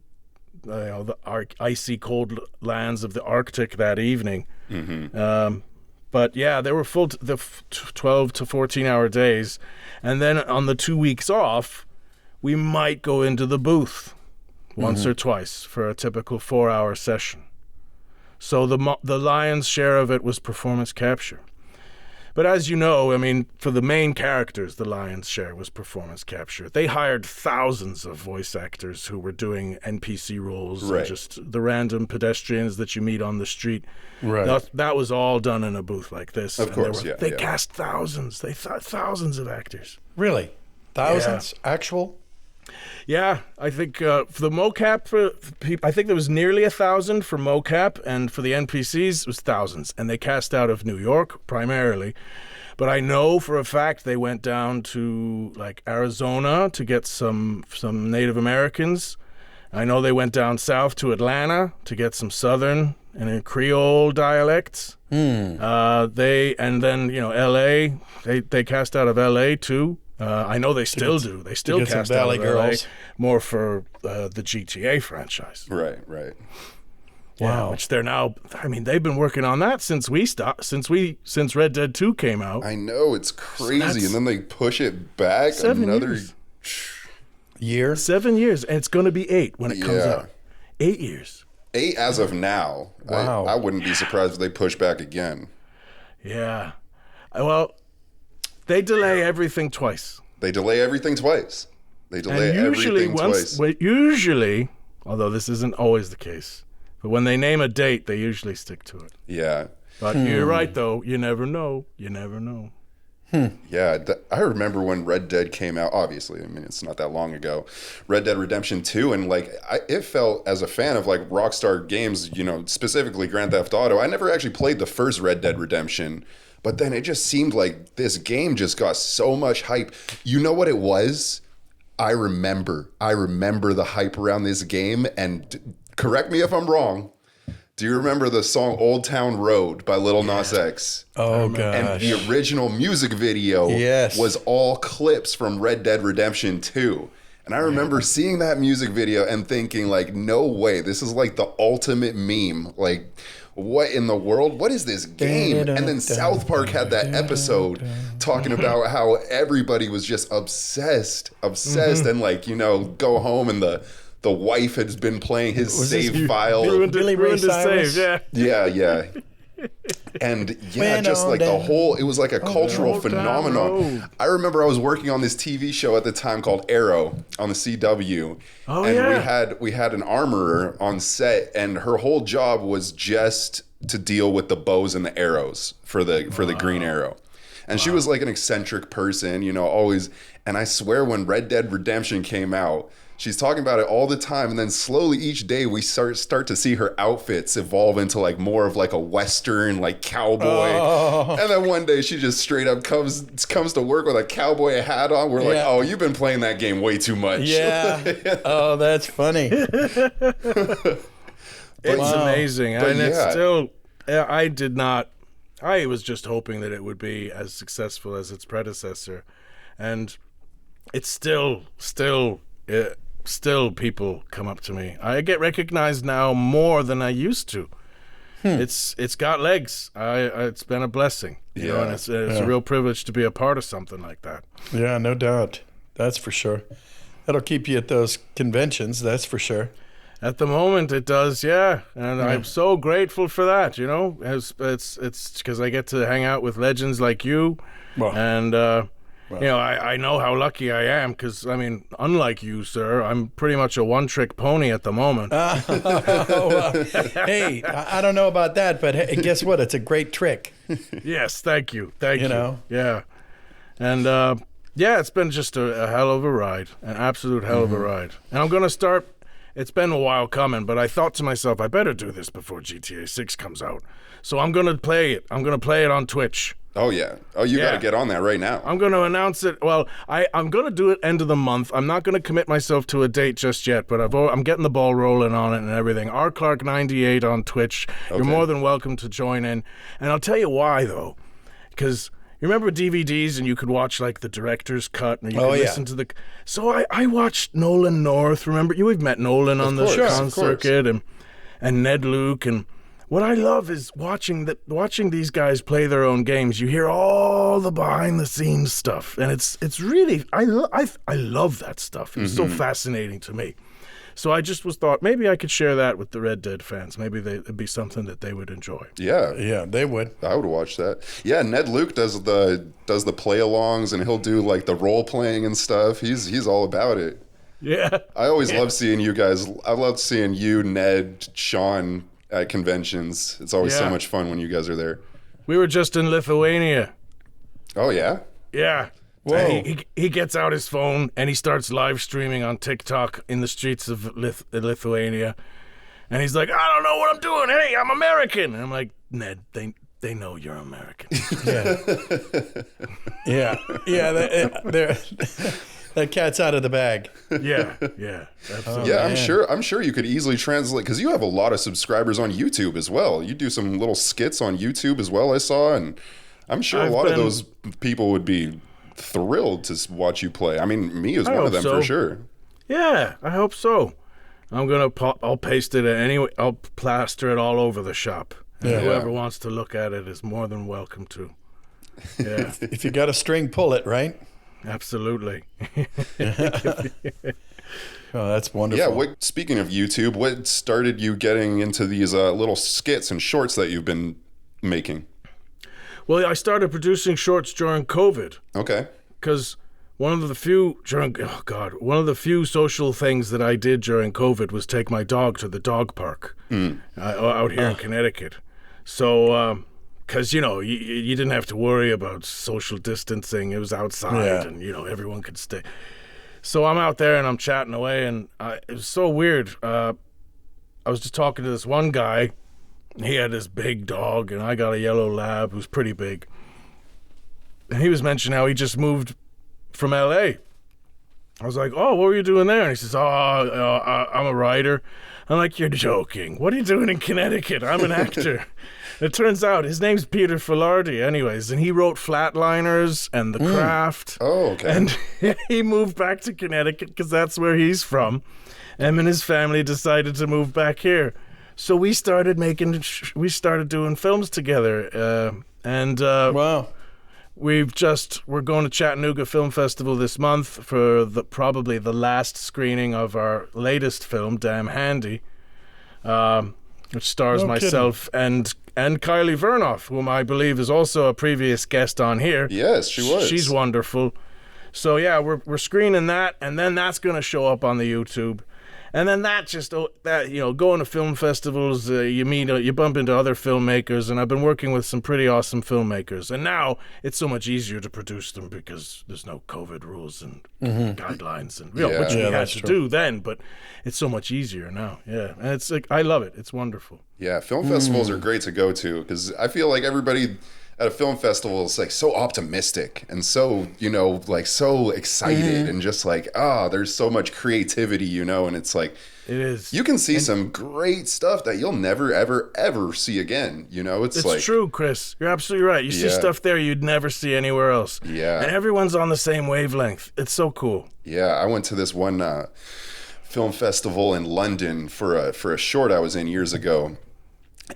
the icy cold lands of the Arctic that evening. But yeah, there were the 12 to 14-hour days. And then on the 2 weeks off, we might go into the booth once or twice for a typical 4-hour session. So the lion's share of it was performance capture. But as you know, I mean, for the main characters, the lion's share was performance capture. They hired thousands of voice actors who were doing NPC roles and just the random pedestrians that you meet on the street. Right. That was all done in a booth like this. Of course, They cast thousands. They thought thousands of actors. Really? Thousands? Actual? Yeah, I think for the mocap, I think there was nearly 1,000 for mocap, and for the NPCs, it was thousands. And they cast out of New York primarily. But I know for a fact they went down to like Arizona to get some Native Americans. I know they went down south to Atlanta to get some Southern and Creole dialects. And then L.A. They cast out of L.A. too. I know they still do. They still cast Valley out of LA Girls more for the GTA franchise. Right. Wow. Which they're now. I mean, they've been working on that since Red Dead 2 came out. I know, it's crazy, and then they push it back 7 another year. 7 years, and it's going to be 8 when it comes out. 8 years. 8 as of now. Wow. I wouldn't be surprised if they push back again. Yeah. Well, they delay everything twice. Usually, although this isn't always the case, but when they name a date, they usually stick to it. Yeah. But you're right, though. You never know. Yeah, I remember when Red Dead came out. Obviously, I mean, it's not that long ago. Red Dead Redemption 2, and it felt, as a fan of like Rockstar Games, specifically Grand Theft Auto, I never actually played the first Red Dead Redemption, but then it just seemed like this game just got so much hype. You know what it was? I remember the hype around this game, and correct me if I'm wrong. Do you remember the song Old Town Road by Lil Nas X? Oh, And gosh. the original music video was all clips from Red Dead Redemption 2. And I remember seeing that music video and thinking, like, no way, this is like the ultimate meme. Like, what in the world? What is this game? And then South Park had that episode talking about how everybody was just obsessed, and like, you know, go home and the wife has been playing his save file. Billy Ray Cyrus? Yeah. And just like the whole, it was like a cultural phenomenon. I remember I was working on this TV show at the time called Arrow on the CW. We had an armorer on set, and her whole job was just to deal with the bows and the arrows for the Green Arrow. And she was like an eccentric person, you know, always. And I swear when Red Dead Redemption came out, she's talking about it all the time, and then slowly each day we start to see her outfits evolve into like more of like a Western, like cowboy. And then one day she just straight up comes to work with a cowboy hat on. We're like, oh, you've been playing that game way too much. Yeah. Oh, that's funny. It's amazing, and it's still. I was just hoping that it would be as successful as its predecessor, and it's still people come up to me. I get recognized now more than I used to. It's got legs. It's been a blessing. You know, and it's a real privilege to be a part of something like that. Yeah, no doubt. That's for sure. That'll keep you at those conventions. That's for sure. At the moment, it does, and I'm so grateful for that. You know, it's because I get to hang out with legends like you, and you know, I know how lucky I am because, I mean, unlike you, sir, I'm pretty much a one-trick pony at the moment. Hey, I don't know about that, but hey, guess what? It's a great trick. Yes, thank you. Thank you. Know? Yeah. And, it's been just a hell of a ride, an absolute hell of a ride. And I'm going to start... It's been a while coming, but I thought to myself, I better do this before GTA 6 comes out. So I'm going to play it. I'm going to play it on Twitch. Oh, yeah. Oh, you got to get on that right now. I'm going to announce it. Well, I'm going to do it end of the month. I'm not going to commit myself to a date just yet, but I'm getting the ball rolling on it and everything. rclark98 on Twitch. Okay. You're more than welcome to join in. And I'll tell you why, though. Because... You remember DVDs and you could watch like the director's cut and you could listen to the... So I watched Nolan North. Remember, we've met Nolan on the con circuit and Ned Luke. And what I love is watching these guys play their own games. You hear all the behind the scenes stuff. And it's really... I love that stuff. It's so fascinating to me. So I just thought maybe I could share that with the Red Dead fans. Maybe it'd be something that they would enjoy. Yeah, they would. I would watch that. Yeah, Ned Luke does the play-alongs, and he'll do like the role playing and stuff. He's all about it. Yeah. I always love seeing you guys. I love seeing you, Ned, Sean at conventions. It's always so much fun when you guys are there. We were just in Lithuania. Oh yeah. Yeah. Whoa. He gets out his phone and he starts live streaming on TikTok in the streets of Lithuania. And he's like, I don't know what I'm doing. Hey, I'm American. And I'm like, Ned, they know you're American. Yeah. That cat's out of the bag. Yeah. Absolutely. Yeah, I'm sure you could easily translate, because you have a lot of subscribers on YouTube as well. You do some little skits on YouTube as well, I saw, and I'm sure a lot of those people would be thrilled to watch you play. I mean, me is one of them for sure. Yeah, I hope so. I'll paste it anyway. I'll plaster it all over the shop. And whoever wants to look at it is more than welcome to. Yeah. If you got a string, pull it, right? Absolutely. Oh, that's wonderful. Yeah. Speaking of YouTube, what started you getting into these little skits and shorts that you've been making? Well, I started producing shorts during COVID. Okay. Because one of the few social things that I did during COVID was take my dog to the dog park out here in Connecticut. So, because, you know, you didn't have to worry about social distancing. It was outside and, you know, everyone could stay. So I'm out there and I'm chatting away, and it was so weird. I was just talking to this one guy. He had this big dog, and I got a yellow lab who's pretty big. And he was mentioning how he just moved from L.A. I was like, oh, what were you doing there? And he says, I'm a writer. I'm like, you're joking. What are you doing in Connecticut? I'm an actor. It turns out his name's Peter Filardi anyways, and he wrote Flatliners and The Craft. Oh, okay. And he moved back to Connecticut because that's where he's from. Him and his family decided to move back here. So we started doing films together. Wow. We're going to Chattanooga Film Festival this month for probably the last screening of our latest film, Damn Handy, which stars myself and Kylie Vernoff, whom I believe is also a previous guest on here. Yes, she was. She's wonderful. So yeah, we're screening that, and then that's going to show up on the YouTube. And then going to film festivals, you bump into other filmmakers, and I've been working with some pretty awesome filmmakers. And now it's so much easier to produce them because there's no COVID rules and guidelines, and which we had to do then, but it's so much easier now. Yeah, and it's like I love it. It's wonderful. Yeah, film festivals are great to go to because I feel like everybody at a film festival is like so optimistic and so, like so excited and just like, there's so much creativity, and it's like, it is. You can see some great stuff that you'll never, ever, ever see again. It's like, true, Chris. You're absolutely right. You see stuff there you'd never see anywhere else. Yeah. And everyone's on the same wavelength. It's so cool. Yeah. I went to this one film festival in London for a short I was in years ago.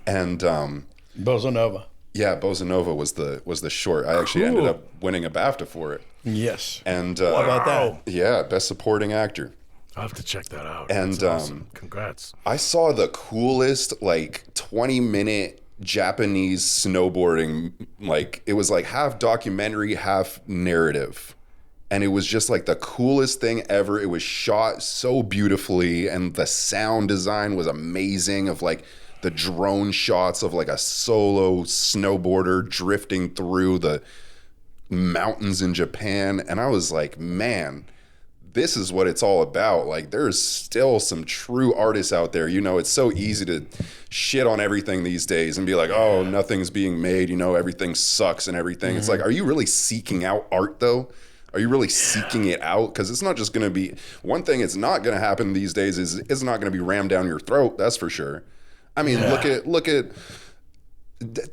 And Bossa Nova. Yeah, Bossa Nova was the short. I actually ended up winning a BAFTA for it. Yes. And how about that? Yeah, Best Supporting Actor. I'll have to check that out. And that's awesome. Congrats. I saw the coolest 20-minute Japanese snowboarding, it was like half documentary, half narrative. And it was just like the coolest thing ever. It was shot so beautifully, and the sound design was amazing of the drone shots of a solo snowboarder drifting through the mountains in Japan. And I was like, man, this is what it's all about. There's still some true artists out there. It's so easy to shit on everything these days and be like, oh, nothing's being made. Everything sucks and everything. It's like, are you really seeking out art though? Are you really seeking it out? Because it's not just going to be, one thing it's not going to happen these days is it's not going to be rammed down your throat. That's for sure. I mean, look at.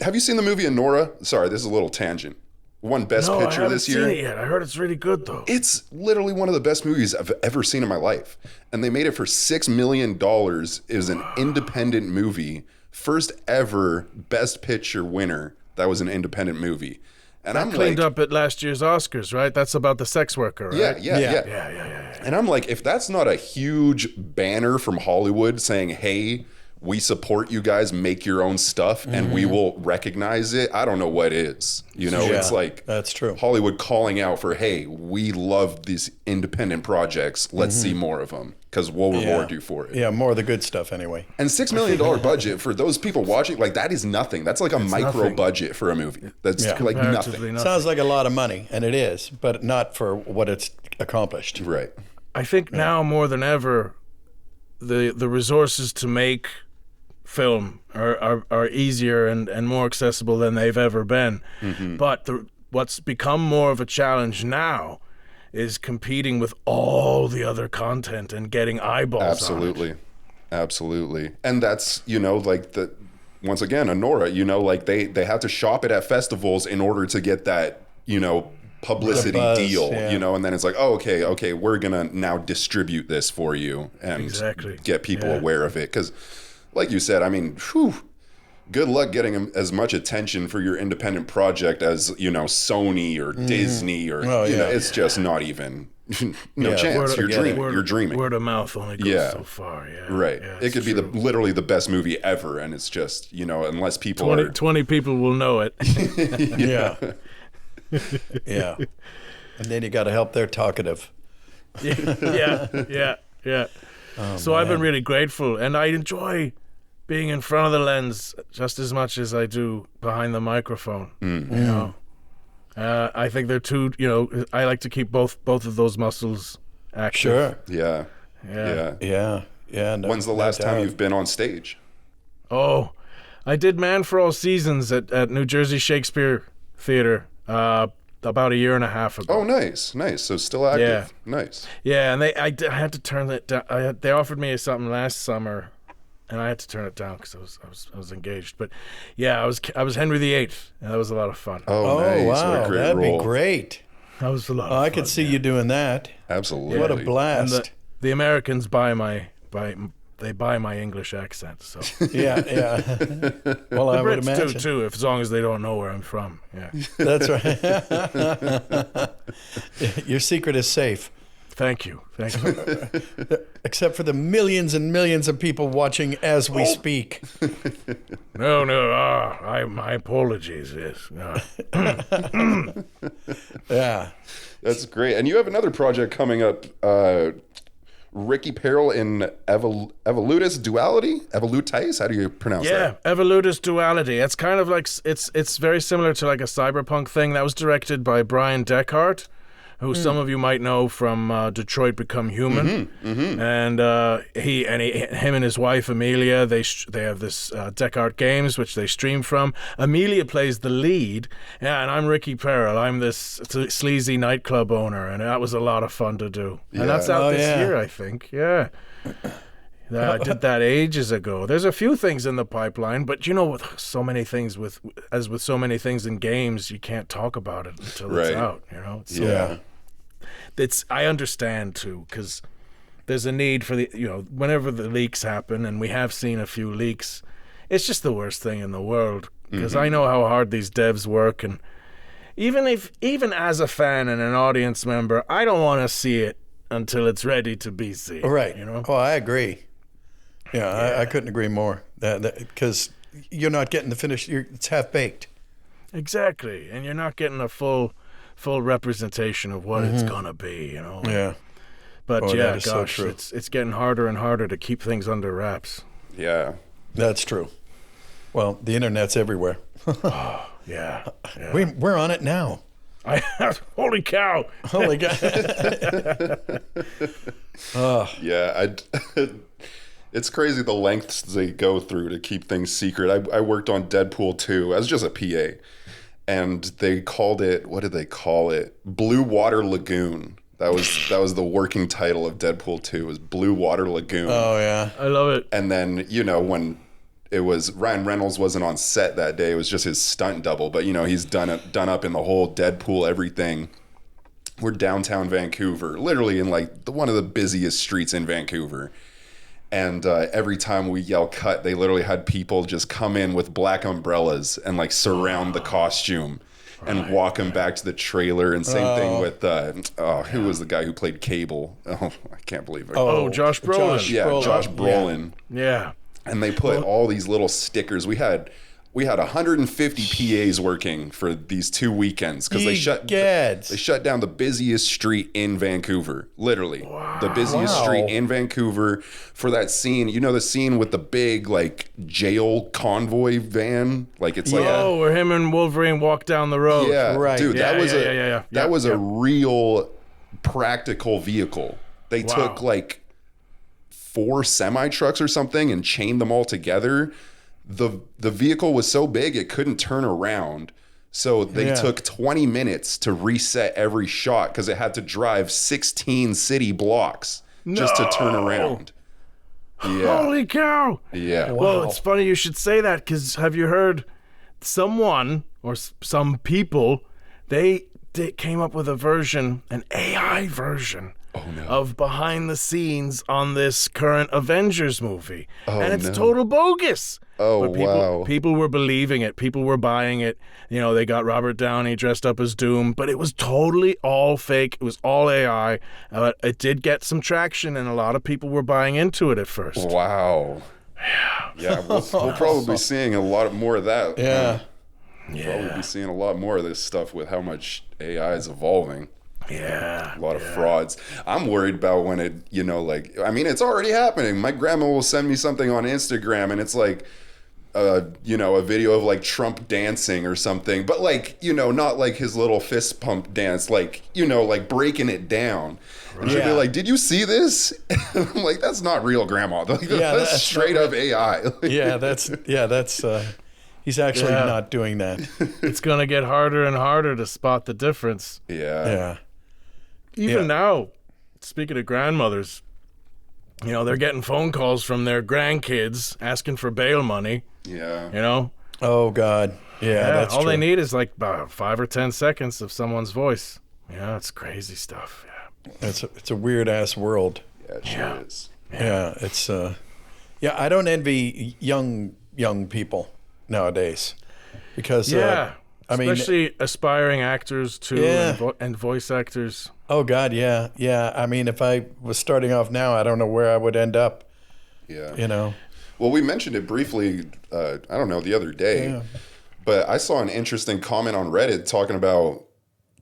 Have you seen the movie Nora? Sorry, this is a little tangent. Won Best Picture this year. I haven't seen it yet. I heard it's really good though. It's literally one of the best movies I've ever seen in my life, and they made it for $6 million. It was an independent movie, first ever Best Picture winner. That was an independent movie, and I'm cleaned up at last year's Oscars, right? That's about the sex worker, right? Yeah. And I'm like, if that's not a huge banner from Hollywood saying, hey, we support you guys, make your own stuff, and we will recognize it, I don't know what is. It's like that's true. Hollywood calling out for, hey, we love these independent projects. Let's see more of them because we'll reward you for it. Yeah, more of the good stuff anyway. And $6 million budget for those people watching, that is nothing. That's like a micro budget for a movie. That's nothing. Sounds like a lot of money, and it is, but not for what it's accomplished. Right. I think now more than ever, the resources to make film are easier and more accessible than they've ever been. But what's become more of a challenge now is competing with all the other content and getting eyeballs on it. Absolutely. And that's, once again, Honora, they have to shop it at festivals in order to get that, publicity buzz, deal, and then it's like, oh, okay, we're going to now distribute this for you and get people aware of it. Because like you said, I mean, good luck getting as much attention for your independent project as, Sony or Disney or, it's just not even, chance. You're dreaming. Word of mouth only goes so far. Yeah. Right. Yeah, it could be literally the best movie ever. And it's just, unless people 20 people will know it. Yeah. And then you got to help their talkative. Yeah. So I've been really grateful, and I enjoy being in front of the lens just as much as I do behind the microphone. I think they're two. I like to keep both of those muscles active. Sure. Yeah. No, when's the last time you've been on stage? Oh, I did Man for All Seasons at New Jersey Shakespeare Theater about a year and a half ago. Oh, nice. So still active. Yeah. Nice. Yeah, and I had to turn it down. They offered me something last summer, and I had to turn it down because I was engaged. But yeah, I was Henry VIII, and that was a lot of fun. Oh, nice. What wow, a great that'd role. be great. That was a lot. Of fun, I could see you doing that. Absolutely. What a blast! And the Americans buy my English accent. So Yeah. Well, I would Brits imagine do too, as long as they don't know where I'm from. Yeah. That's right. Your secret is safe, Thank you. except for the millions and millions of people watching as we speak. No. My apologies. Yes. Yeah. That's great. And you have another project coming up, Ricky Peril in Evolutus Duality? Evolutis? How do you pronounce that? Yeah, Evolutus Duality. It's kind of like it's very similar to like a cyberpunk thing that was directed by Brian Deckhart, who some of you might know from Detroit Become Human. And him and his wife Amelia, they have this Deckhart Games which they stream from. Amelia plays the lead, and I'm Ricky Peril. I'm this sleazy nightclub owner, and that was a lot of fun to do. And that's out this year, I think. Yeah. I did that ages ago. There's a few things in the pipeline, but with so many things with so many things in games, you can't talk about it until it's out. So, I understand too, because there's a need for whenever the leaks happen, and we have seen a few leaks, it's just the worst thing in the world, because I know how hard these devs work, and even as a fan and an audience member, I don't want to see it until it's ready to be seen. Right. Oh, I agree. Yeah. I couldn't agree more. Because you're not getting the finish. It's half baked. Exactly, and you're not getting a full representation of what it's gonna be. Yeah. But gosh, so true. it's getting harder and harder to keep things under wraps. Yeah. That's true. Well, the internet's everywhere. Yeah. We're on it now. Holy cow! Holy God. Yeah, it's crazy the lengths they go through to keep things secret. I worked on Deadpool 2 as just a PA, and they called it, what did they call it? Blue Water Lagoon. That was the working title of Deadpool 2, was Blue Water Lagoon. Oh, yeah. I love it. And then, when it was, Ryan Reynolds wasn't on set that day, it was just his stunt double, but he's done up in the whole Deadpool everything. We're downtown Vancouver, literally in like one of the busiest streets in Vancouver. And every time we yell cut, they literally had people just come in with black umbrellas and like surround the costume and walk him back to the trailer. And same thing with, who was the guy who played Cable? Oh, I can't believe it. Josh Brolin. Josh Brolin. Yeah. And they put all these little stickers. We had 150 PAs working for these 2 weekends because they shut down the busiest street in Vancouver, literally. Wow. The busiest street in Vancouver for that scene. The scene with the big like jail convoy van, like it's like where him and Wolverine walk down the road. Yeah, right. Dude, that was a real practical vehicle. They took like 4 semi trucks or something and chained them all together. The vehicle was so big it couldn't turn around, so they took 20 minutes to reset every shot because it had to drive 16 city blocks just to turn around. Yeah. Holy cow! Yeah. Wow. Well, it's funny you should say that, because have you heard someone or some people, they came up with an AI version of behind the scenes on this current Avengers movie. And it's total bogus. But people were believing it. People were buying it. They got Robert Downey dressed up as Doom, but it was totally all fake. It was all AI. It did get some traction, and a lot of people were buying into it at first. Wow. Yeah, we'll probably be seeing a lot more of that. Yeah. We'll probably be seeing a lot more of this stuff with how much AI is evolving. Yeah. A lot of frauds. I'm worried about when it, it's already happening. My grandma will send me something on Instagram and it's like, a video of like Trump dancing or something, but like, not like his little fist pump dance, like, like breaking it down. And she'll be like, did you see this? And I'm like, that's not real, Grandma. Like, that's straight up AI. He's actually not doing that. It's going to get harder and harder to spot the difference. Yeah. Even now, speaking of grandmothers, they're getting phone calls from their grandkids asking for bail money. Yeah. Oh, God. Yeah, that's all true. they need is like about 5 or 10 seconds of someone's voice. Yeah, it's crazy stuff. Yeah. It's a weird-ass world. Yeah, it sure is. Yeah, it's... I don't envy young people nowadays because... especially aspiring actors, too, and voice actors. Oh, God, yeah. Yeah, I mean, if I was starting off now, I don't know where I would end up. Yeah. Well, we mentioned it briefly, I don't know, the other day, but I saw an interesting comment on Reddit talking about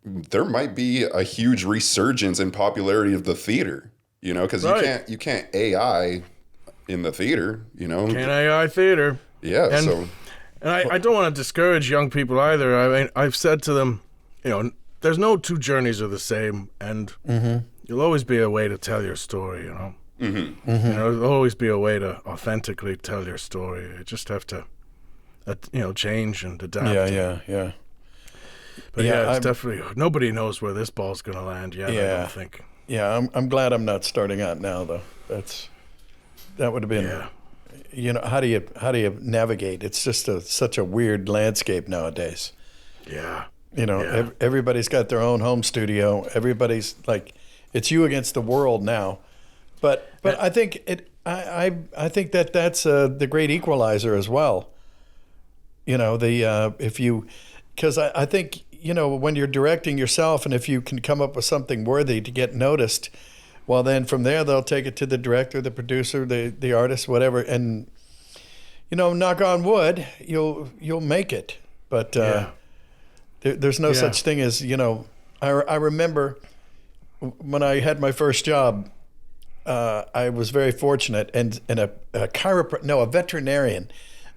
there might be a huge resurgence in popularity of the theater, because you can't AI in the theater, Can't AI theater. Yeah, And I don't want to discourage young people either. I mean, I've said to them, there's no two journeys are the same, and you'll always be a way to tell your story, There'll always be a way to authentically tell your story. You just have to, change and adapt. Yeah. But it's definitely, nobody knows where this ball's going to land yet, I don't think. Yeah, I'm glad I'm not starting out now, though. That would have been... Yeah. How do you navigate? It's just such a weird landscape nowadays. Yeah. Everybody's got their own home studio. Everybody's like, it's you against the world now. But I think I think that's the great equalizer as well. Because I think when you're directing yourself, and if you can come up with something worthy to get noticed. Well, then from there, they'll take it to the director, the producer, the artist, whatever. And, knock on wood, you'll make it. But there's no such thing as, I remember when I had my first job, I was very fortunate. And a veterinarian,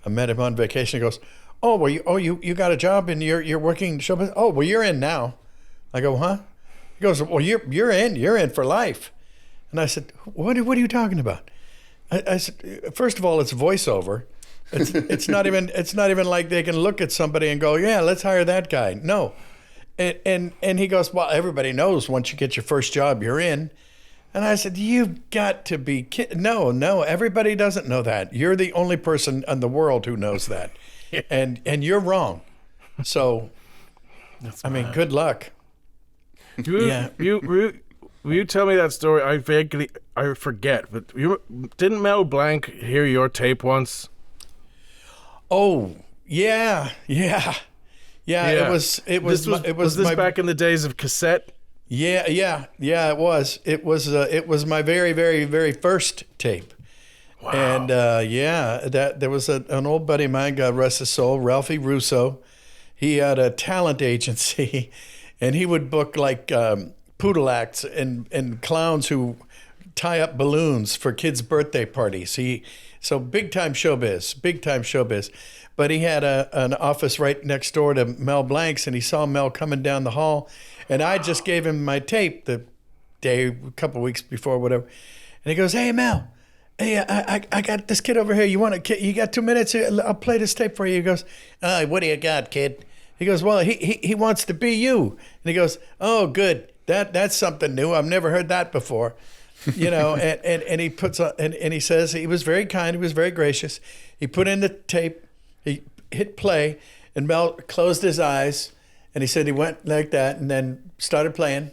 I met him on vacation. He goes, oh, well, you got a job and you're working show business? Oh, well, you're in now. I go, huh? He goes, well, you're in for life. And I said, what are you talking about? I said, first of all, it's voiceover. It's not even like they can look at somebody and go, yeah, let's hire that guy. No. And he goes, well, everybody knows once you get your first job, you're in. And I said, you've got to be kidding. No, everybody doesn't know that. You're the only person in the world who knows that. And you're wrong. So, good luck. Will you tell me that story? I forget, but didn't Mel Blanc hear your tape once? Oh, yeah. It was this back in the days of cassette? Yeah, it was. It was my very, very, very first tape. Wow. And there was an old buddy of mine, God rest his soul, Ralphie Russo. He had a talent agency, and he would book like poodle acts and clowns who tie up balloons for kids' birthday parties. So big time showbiz. But he had an office right next door to Mel Blanc's, and he saw Mel coming down the hall, and I just gave him my tape the day, a couple of weeks before, whatever. And he goes, "Hey Mel, hey, I got this kid over here. You got 2 minutes? I'll play this tape for you." He goes, "What do you got, kid?" He goes, "Well, he wants to be you." And he goes, "Oh, good. That's something new. I've never heard that before." And he puts on, and he says, he was very kind. He was very gracious. He put in the tape. He hit play, and Mel closed his eyes, and he said he went like that, and then started playing.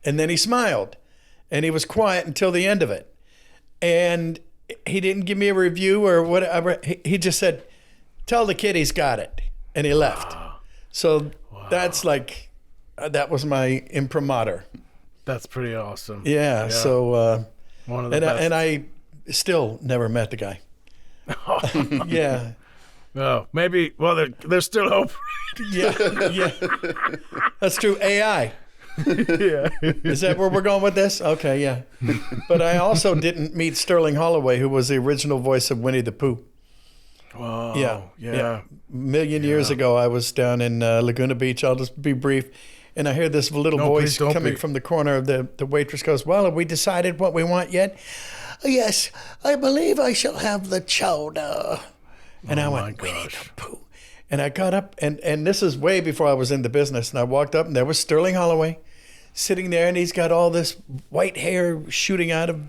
And then he smiled, and he was quiet until the end of it. And he didn't give me a review or whatever. He just said, "Tell the kid he's got it," and he left. Wow. So that's like, that was my imprimatur. That's pretty awesome. Yeah. So one of the best. And I still never met the guy. Yeah. Oh, maybe. Well, there's still hope. Yeah. That's true. AI. Yeah. Is that where we're going with this? Okay. Yeah. But I also didn't meet Sterling Holloway, who was the original voice of Winnie the Pooh. Wow. Yeah. A million years ago, I was down in Laguna Beach. I'll just be brief. And I hear this little voice coming from the corner of the waitress goes, "Well, have we decided what we want yet?" "Yes, I believe I shall have the chowder." And I went, Winnie the Pooh. And I got up, and this is way before I was in the business, and I walked up, and there was Sterling Holloway sitting there, and he's got all this white hair shooting out of,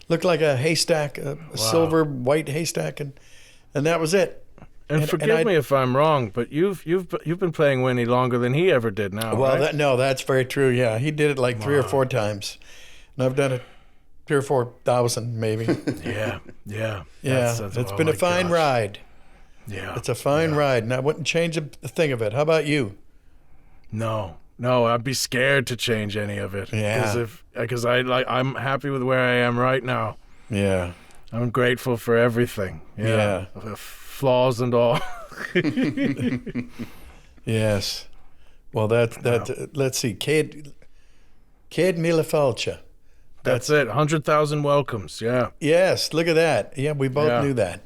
looked like a haystack, a silver white haystack, and that was it. And forgive me if I'm wrong, but you've been playing Winnie longer than he ever did now, well, right? That's very true, yeah. He did it like 3 or 4 times, and I've done it 3,000 or 4,000 maybe. Yeah. It's been a fine ride. Yeah. It's a fine ride, and I wouldn't change a thing of it. How about you? No, I'd be scared to change any of it. Yeah. Because I'm happy with where I am right now. Yeah. I'm grateful for everything. Yeah. Flaws and all. Yes. Well, let's see. Céad Míle Fáilte. That's it. 100,000 welcomes. Yeah. Yes. Look at that. Yeah, we both knew that.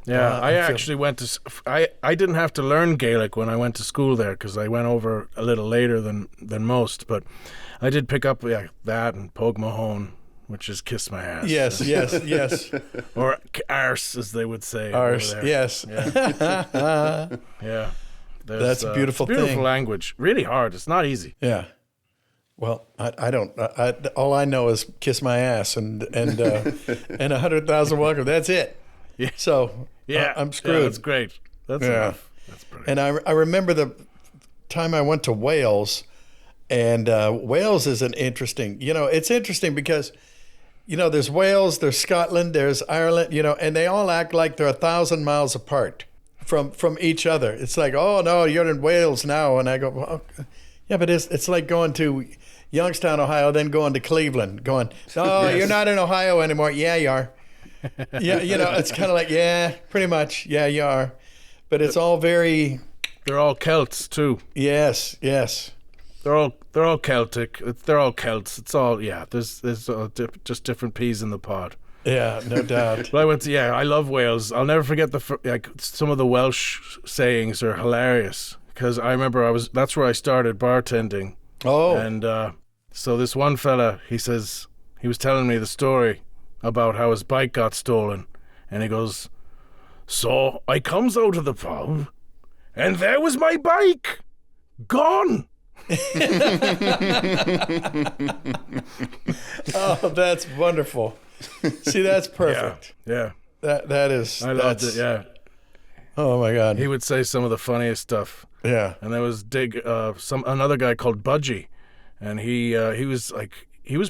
Yeah, I actually went to. I didn't have to learn Gaelic when I went to school there because I went over a little later than most. But I did pick up that and Pogue Mahone, which is kiss my ass. Yes. Or arse, as they would say. Arse. Yes. Yeah. That's a beautiful thing. Beautiful language. Really hard. It's not easy. Yeah. Well, I don't. All I know is kiss my ass and 100,000 welcome. That's it. Yeah. So I'm screwed. Yeah, that's great. That's enough. That's brilliant. And I remember the time I went to Wales, and Wales is an interesting. It's interesting because, there's Wales, there's Scotland, there's Ireland, and they all act like they're 1,000 miles apart from each other. It's like, oh no, you're in Wales now, and I go, well, yeah, but it's like going to Youngstown, Ohio, then going to Cleveland, going, oh, You're not in Ohio anymore. Yeah, you are. Yeah, it's kind of like, yeah, pretty much. Yeah, you are. But it's all very... They're all Celts, too. Yes. They're all Celtic. They're all Celts. It's all, there's just different peas in the pod. Yeah, no doubt. But I love Wales. I'll never forget some of the Welsh sayings are hilarious. Because I remember that's where I started bartending. Oh. And so this one fella, he was telling me the story about how his bike got stolen. And he goes, so I comes out of the pub, and there was my bike, gone. Oh, that's wonderful. See, that's perfect. Yeah. That is. I loved it, yeah. Oh, my God. He would say some of the funniest stuff. Yeah. And there was another guy called Budgie, and he was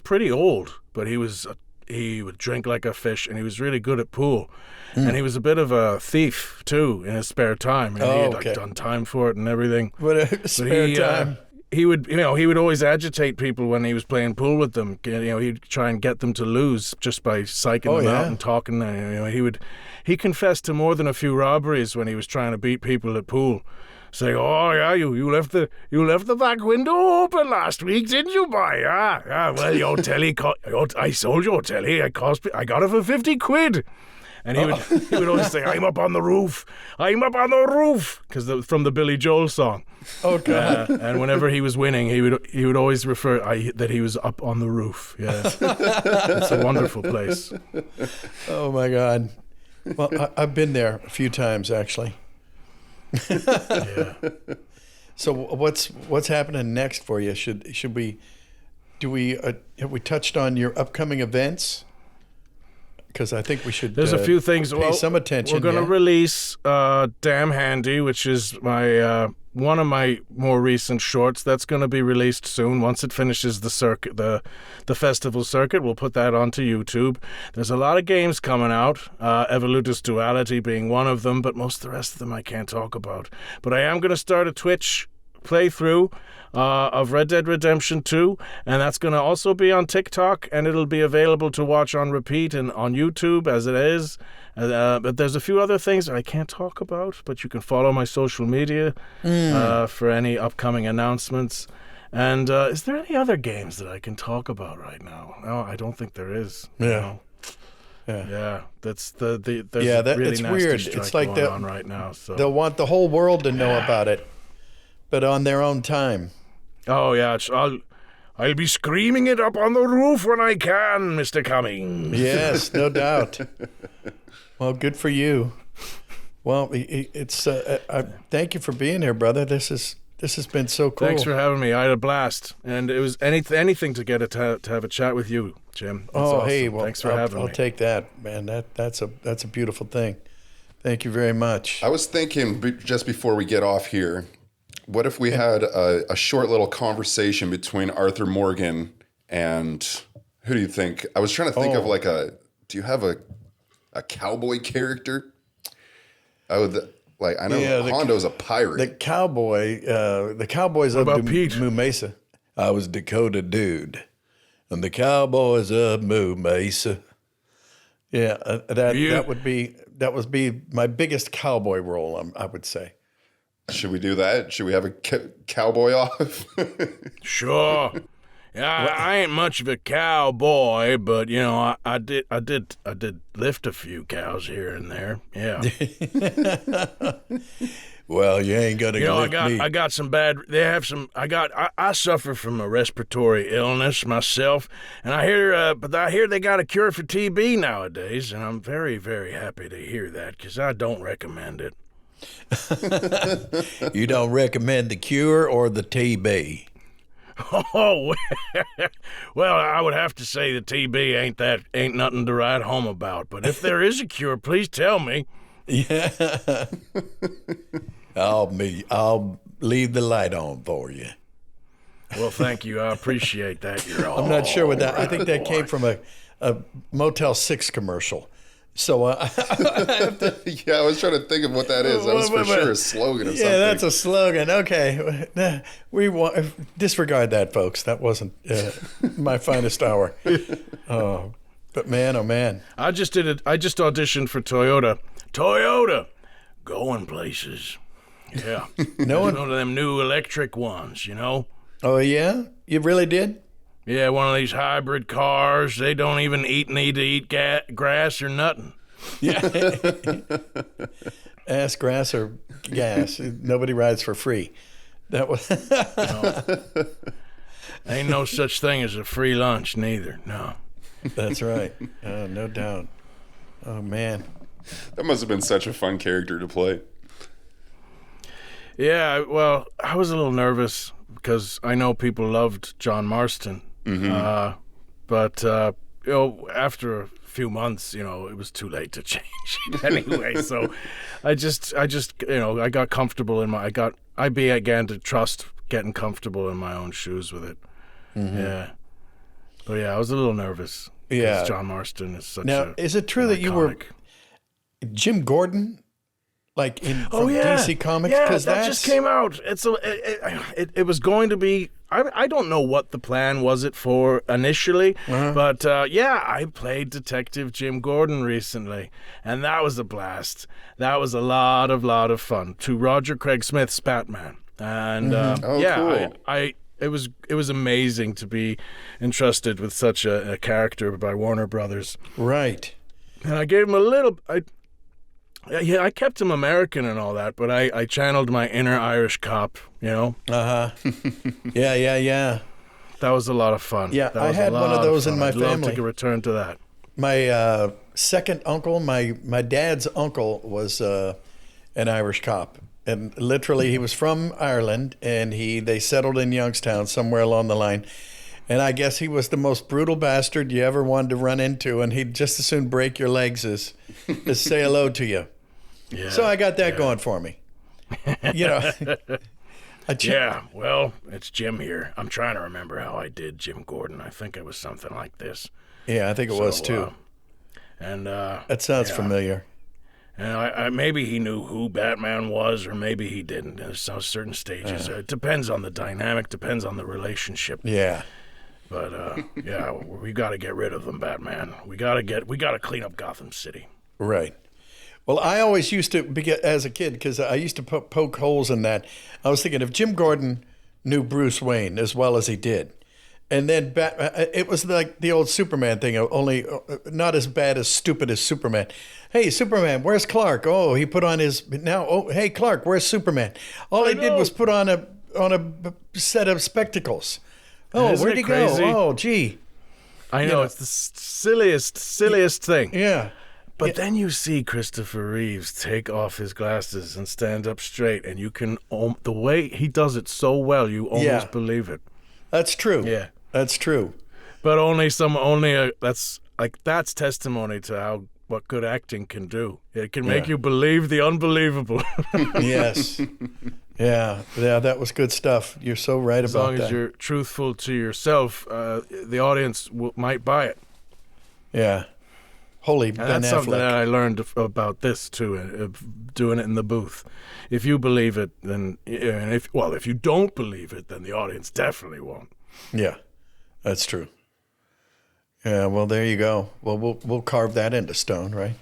pretty old, but he would drink like a fish, and he was really good at pool. And he was a bit of a thief too in his spare time, and he had done time for it and everything. But spare time. He would always agitate people when he was playing pool with them. He'd try and get them to lose just by psyching them out and talking. He confessed to more than a few robberies when he was trying to beat people at pool. Saying, oh yeah, you left the back window open last week, didn't you, boy? Yeah. Well, your telly, I sold your telly. I got it for 50 quid. And he would always say, I'm up on the roof, because from the Billy Joel song. Oh God! And whenever he was winning, he would always refer that he was up on the roof. Yeah, it's a wonderful place. Oh my God! Well, I've been there a few times actually. Yeah. So what's happening next for you? Should we have we touched on your upcoming events? Because I think we should. There's a few things. Pay some attention. We're going to release Damn Handy, which is my one of my more recent shorts. That's going to be released soon. Once it finishes the circuit, the festival circuit, we'll put that onto YouTube. There's a lot of games coming out. Evolutus Duality being one of them, but most of the rest of them I can't talk about. But I am going to start a Twitch playthrough of Red Dead Redemption 2, and that's going to also be on TikTok, and it'll be available to watch on repeat and on YouTube as it is. But there's a few other things that I can't talk about, but you can follow my social media for any upcoming announcements. And is there any other games that I can talk about right now? No, I don't think there is. Yeah. Yeah, that's there's really it's nasty weird. strike It's like going on right now. So they'll want the whole world to know about it, but on their own time. Oh yeah, I'll be screaming it up on the roof when I can, Mr. Cummings. Yes, no doubt. Well, good for you. Well, it's thank you for being here, brother. This has been so cool. Thanks for having me. I had a blast, and it was anything to get to have a chat with you, Jim. That's awesome. Hey, well, thanks for having me. I'll take that, man. That's a beautiful thing. Thank you very much. I was thinking just before we get off here, what if we had a short little conversation between Arthur Morgan and who do you think? I was trying to think of do you have a cowboy character? I know Hondo's a pirate. The cowboys what of about Pete? Moo Mesa. I was Dakota Dude, and the cowboys of Moo Mesa. Yeah, that would be my biggest cowboy role. I would say. Should we do that? Should we have a cowboy off? Sure. Yeah, I ain't much of a cowboy, but you know, I did lift a few cows here and there. Yeah. Well, you ain't gonna. You know, lift me. I got some bad. They have some. I suffer from a respiratory illness myself, and I hear they got a cure for TB nowadays, and I'm very, very happy to hear that because I don't recommend it. You don't recommend the cure or the TB? Oh, well, I would have to say the TB ain't nothing to write home about. But if there is a cure, please tell me. Yeah, I'll leave the light on for you. Well, thank you. I appreciate that. I'm not sure what that. I think that came from a Motel 6 commercial. So I have to. Yeah, I was trying to think of what that is. That was for sure a slogan of something. Yeah, that's a slogan. Okay, we disregard that, folks. That wasn't my finest hour. Oh, but man, oh man. I just auditioned for Toyota. Toyota, going places. Yeah, one of them new electric ones. You know. Oh yeah, you really did. Yeah, one of these hybrid cars. They don't even need to eat grass or nothing. Yeah. Ass, grass, or gas. Nobody rides for free. That was. No. Ain't no such thing as a free lunch, neither. No. That's right. No doubt. Oh man. That must have been such a fun character to play. Yeah. Well, I was a little nervous because I know people loved John Marston. Mm-hmm. But you know, after a few months, you know, it was too late to change it anyway. So I just, you know, I got comfortable I began to trust getting comfortable in my own shoes with it. Mm-hmm. Yeah. But yeah, I was a little nervous. Yeah. John Marston is such Now, is it true that you were Jim Gordon? Like from DC Comics? Yeah, that just came out. It was going to be. I don't know what the plan was for initially, but I played Detective Jim Gordon recently, and that was a blast. That was a lot of fun. To Roger Craig Smith's Batman, and cool. It was amazing to be entrusted with such a character by Warner Brothers. Right. And I gave him a little. I kept him American and all that, but I channeled my inner Irish cop, you know? Yeah. That was a lot of fun. Yeah, I had one of those in my family. I'd love to return to that. My second uncle, my dad's uncle, was an Irish cop. And literally, he was from Ireland, and they settled in Youngstown somewhere along the line. And I guess he was the most brutal bastard you ever wanted to run into, and he'd just as soon break your legs as say hello to you. Yeah, so I got that going for me. You know. Well, it's Jim here. I'm trying to remember how I did Jim Gordon. I think it was something like this. Yeah, I think it was too. That sounds familiar. And I maybe he knew who Batman was, or maybe he didn't. There's certain stages. It depends on the dynamic, depends on the relationship. Yeah. But we got to get rid of them, Batman. We got to clean up Gotham City. Right. Well, I always used to, as a kid, because I used to poke holes in that. I was thinking if Jim Gordon knew Bruce Wayne as well as he did, and then it was like the old Superman thing, only not as bad as stupid as Superman. Hey, Superman, where's Clark? Oh, he put on his now. Oh, hey, Clark, where's Superman? All he did was put on a set of spectacles. Oh, where'd he go? Oh, gee. I know, it's the silliest thing. Yeah. But then you see Christopher Reeves take off his glasses and stand up straight, and you can the way he does it so well, you almost believe it. That's true. Yeah, that's true. But that's testimony to what good acting can do. It can make you believe the unbelievable. Yes. Yeah, that was good stuff. You're so right about that. As long as you're truthful to yourself, the audience might buy it. Yeah. Holy Ben That's Affleck. something that I learned about this too, doing it in the booth. If you believe it, then if you don't believe it, then the audience definitely won't. Yeah, that's true. Yeah, well, there you go. Well, we'll carve that into stone, right?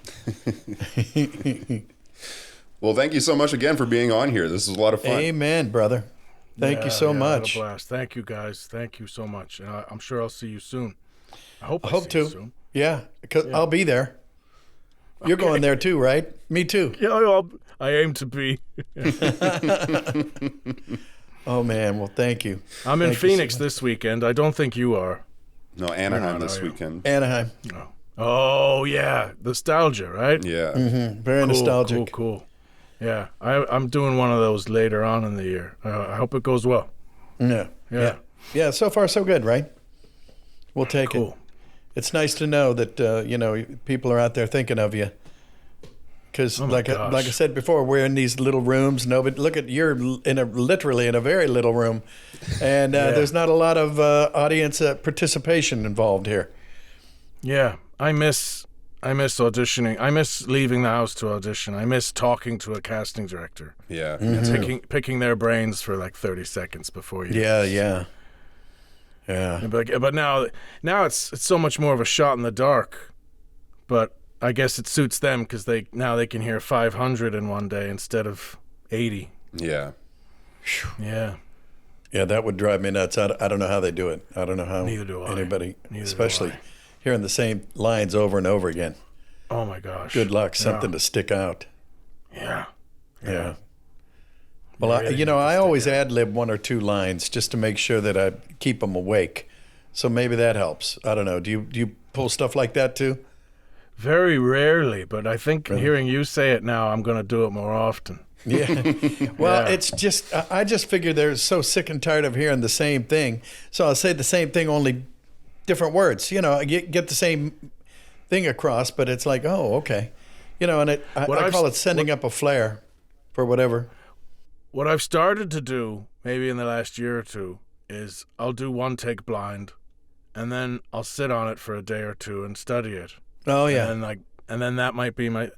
Well, thank you so much again for being on here. This was a lot of fun. Amen, brother. Thank you so much. What a blast. Thank you, guys. Thank you so much. And I'm sure I'll see you soon. I hope to. You soon. Yeah, because I'll be there. You're going there too, right? Me too. Yeah, I aim to be. Oh, man. Well, thank you. I'm in Phoenix this weekend. I don't think you are. No, Anaheim this weekend. Anaheim. Oh, yeah. Nostalgia, right? Yeah. Mm-hmm. Very nostalgic. Cool. Yeah. I'm doing one of those later on in the year. I hope it goes well. Yeah. So far, so good, right? We'll take it. It's nice to know that, people are out there thinking of you. Because, like I said before, we're in these little rooms. You're literally in a very little room, and there's not a lot of audience participation involved here. Yeah, I miss auditioning. I miss leaving the house to audition. I miss talking to a casting director. Yeah, picking their brains for like 30 seconds before you. Yeah. But now it's so much more of a shot in the dark. But I guess it suits them because they can hear 500 in one day instead of 80. Yeah. Yeah. Yeah, that would drive me nuts. I don't know how they do it. I don't know how Neither do I. Anybody, especially hearing the same lines over and over again. Oh, my gosh. Good luck. Something to stick out. Yeah. Well, I always ad-lib one or two lines just to make sure that I keep them awake. So maybe that helps. I don't know. Do you pull stuff like that too? Very rarely, but I think hearing you say it now, I'm going to do it more often. Yeah. Well, it's just, I just figure they're so sick and tired of hearing the same thing. So I'll say the same thing, only different words. I get the same thing across, but it's like, oh, okay. And I call it sending up a flare for whatever. What I've started to do, maybe in the last year or two, is I'll do one take blind, and then I'll sit on it for a day or two and study it. Oh yeah, and then that might be my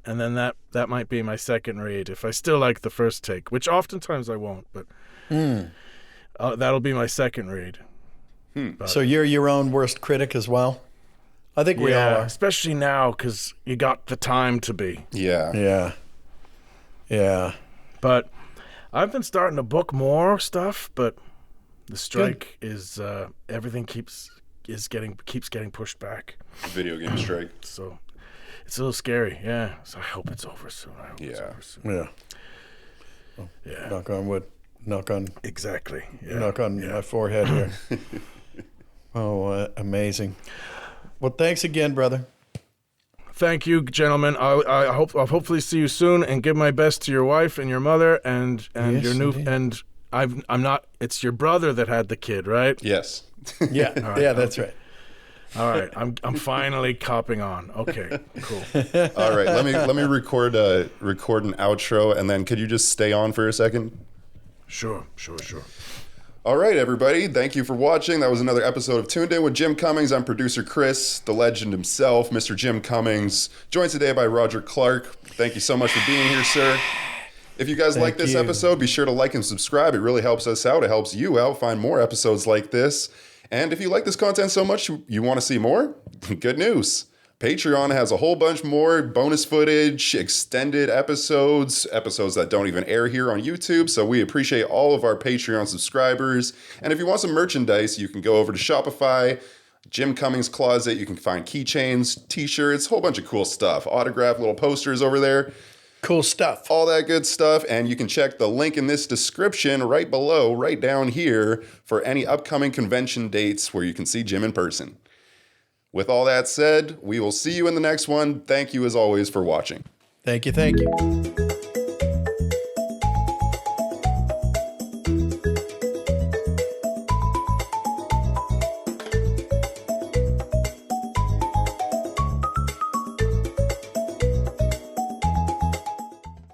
second read if I still like the first take, which oftentimes I won't, but that'll be my second read. So you're your own worst critic as well. I think we all are, especially now because you got the time to be. Yeah. But I've been starting to book more stuff, but the strike is everything keeps getting pushed back. Video game strike. So it's a little scary, yeah. So I hope it's over soon. Yeah. Well, yeah. Knock on wood. Knock on. Exactly. Yeah. Knock on my forehead here. Oh, amazing. Well, thanks again, brother. Thank you, gentlemen. I'll hopefully see you soon, and give my best to your wife and your mother and your new indeed. and I'm not. It's your brother that had the kid, right? Yes. Yeah. Yeah, that's right. All right, I'm finally copping on. Okay, cool. All right, let me record an outro, and then could you just stay on for a second? Sure. All right, everybody, thank you for watching. That was another episode of Toon'd In with Jim Cummings. I'm producer Chris, the legend himself, Mr. Jim Cummings, joined today by Roger Clark. Thank you so much for being here, sir. If you guys like this episode, be sure to like and subscribe. It really helps us out. It helps you out find more episodes like this. And if you like this content so much you want to see more, good news. Patreon has a whole bunch more bonus footage, extended episodes that don't even air here on YouTube. So we appreciate all of our Patreon subscribers. And if you want some merchandise, you can go over to Shopify, Jim Cummings Closet. You can find keychains, t-shirts, a whole bunch of cool stuff. Autographed little posters over there. Cool stuff. All that good stuff. And you can check the link in this description right below, right down here, for any upcoming convention dates where you can see Jim in person. With all that said, we will see you in the next one. Thank you as always for watching. Thank you.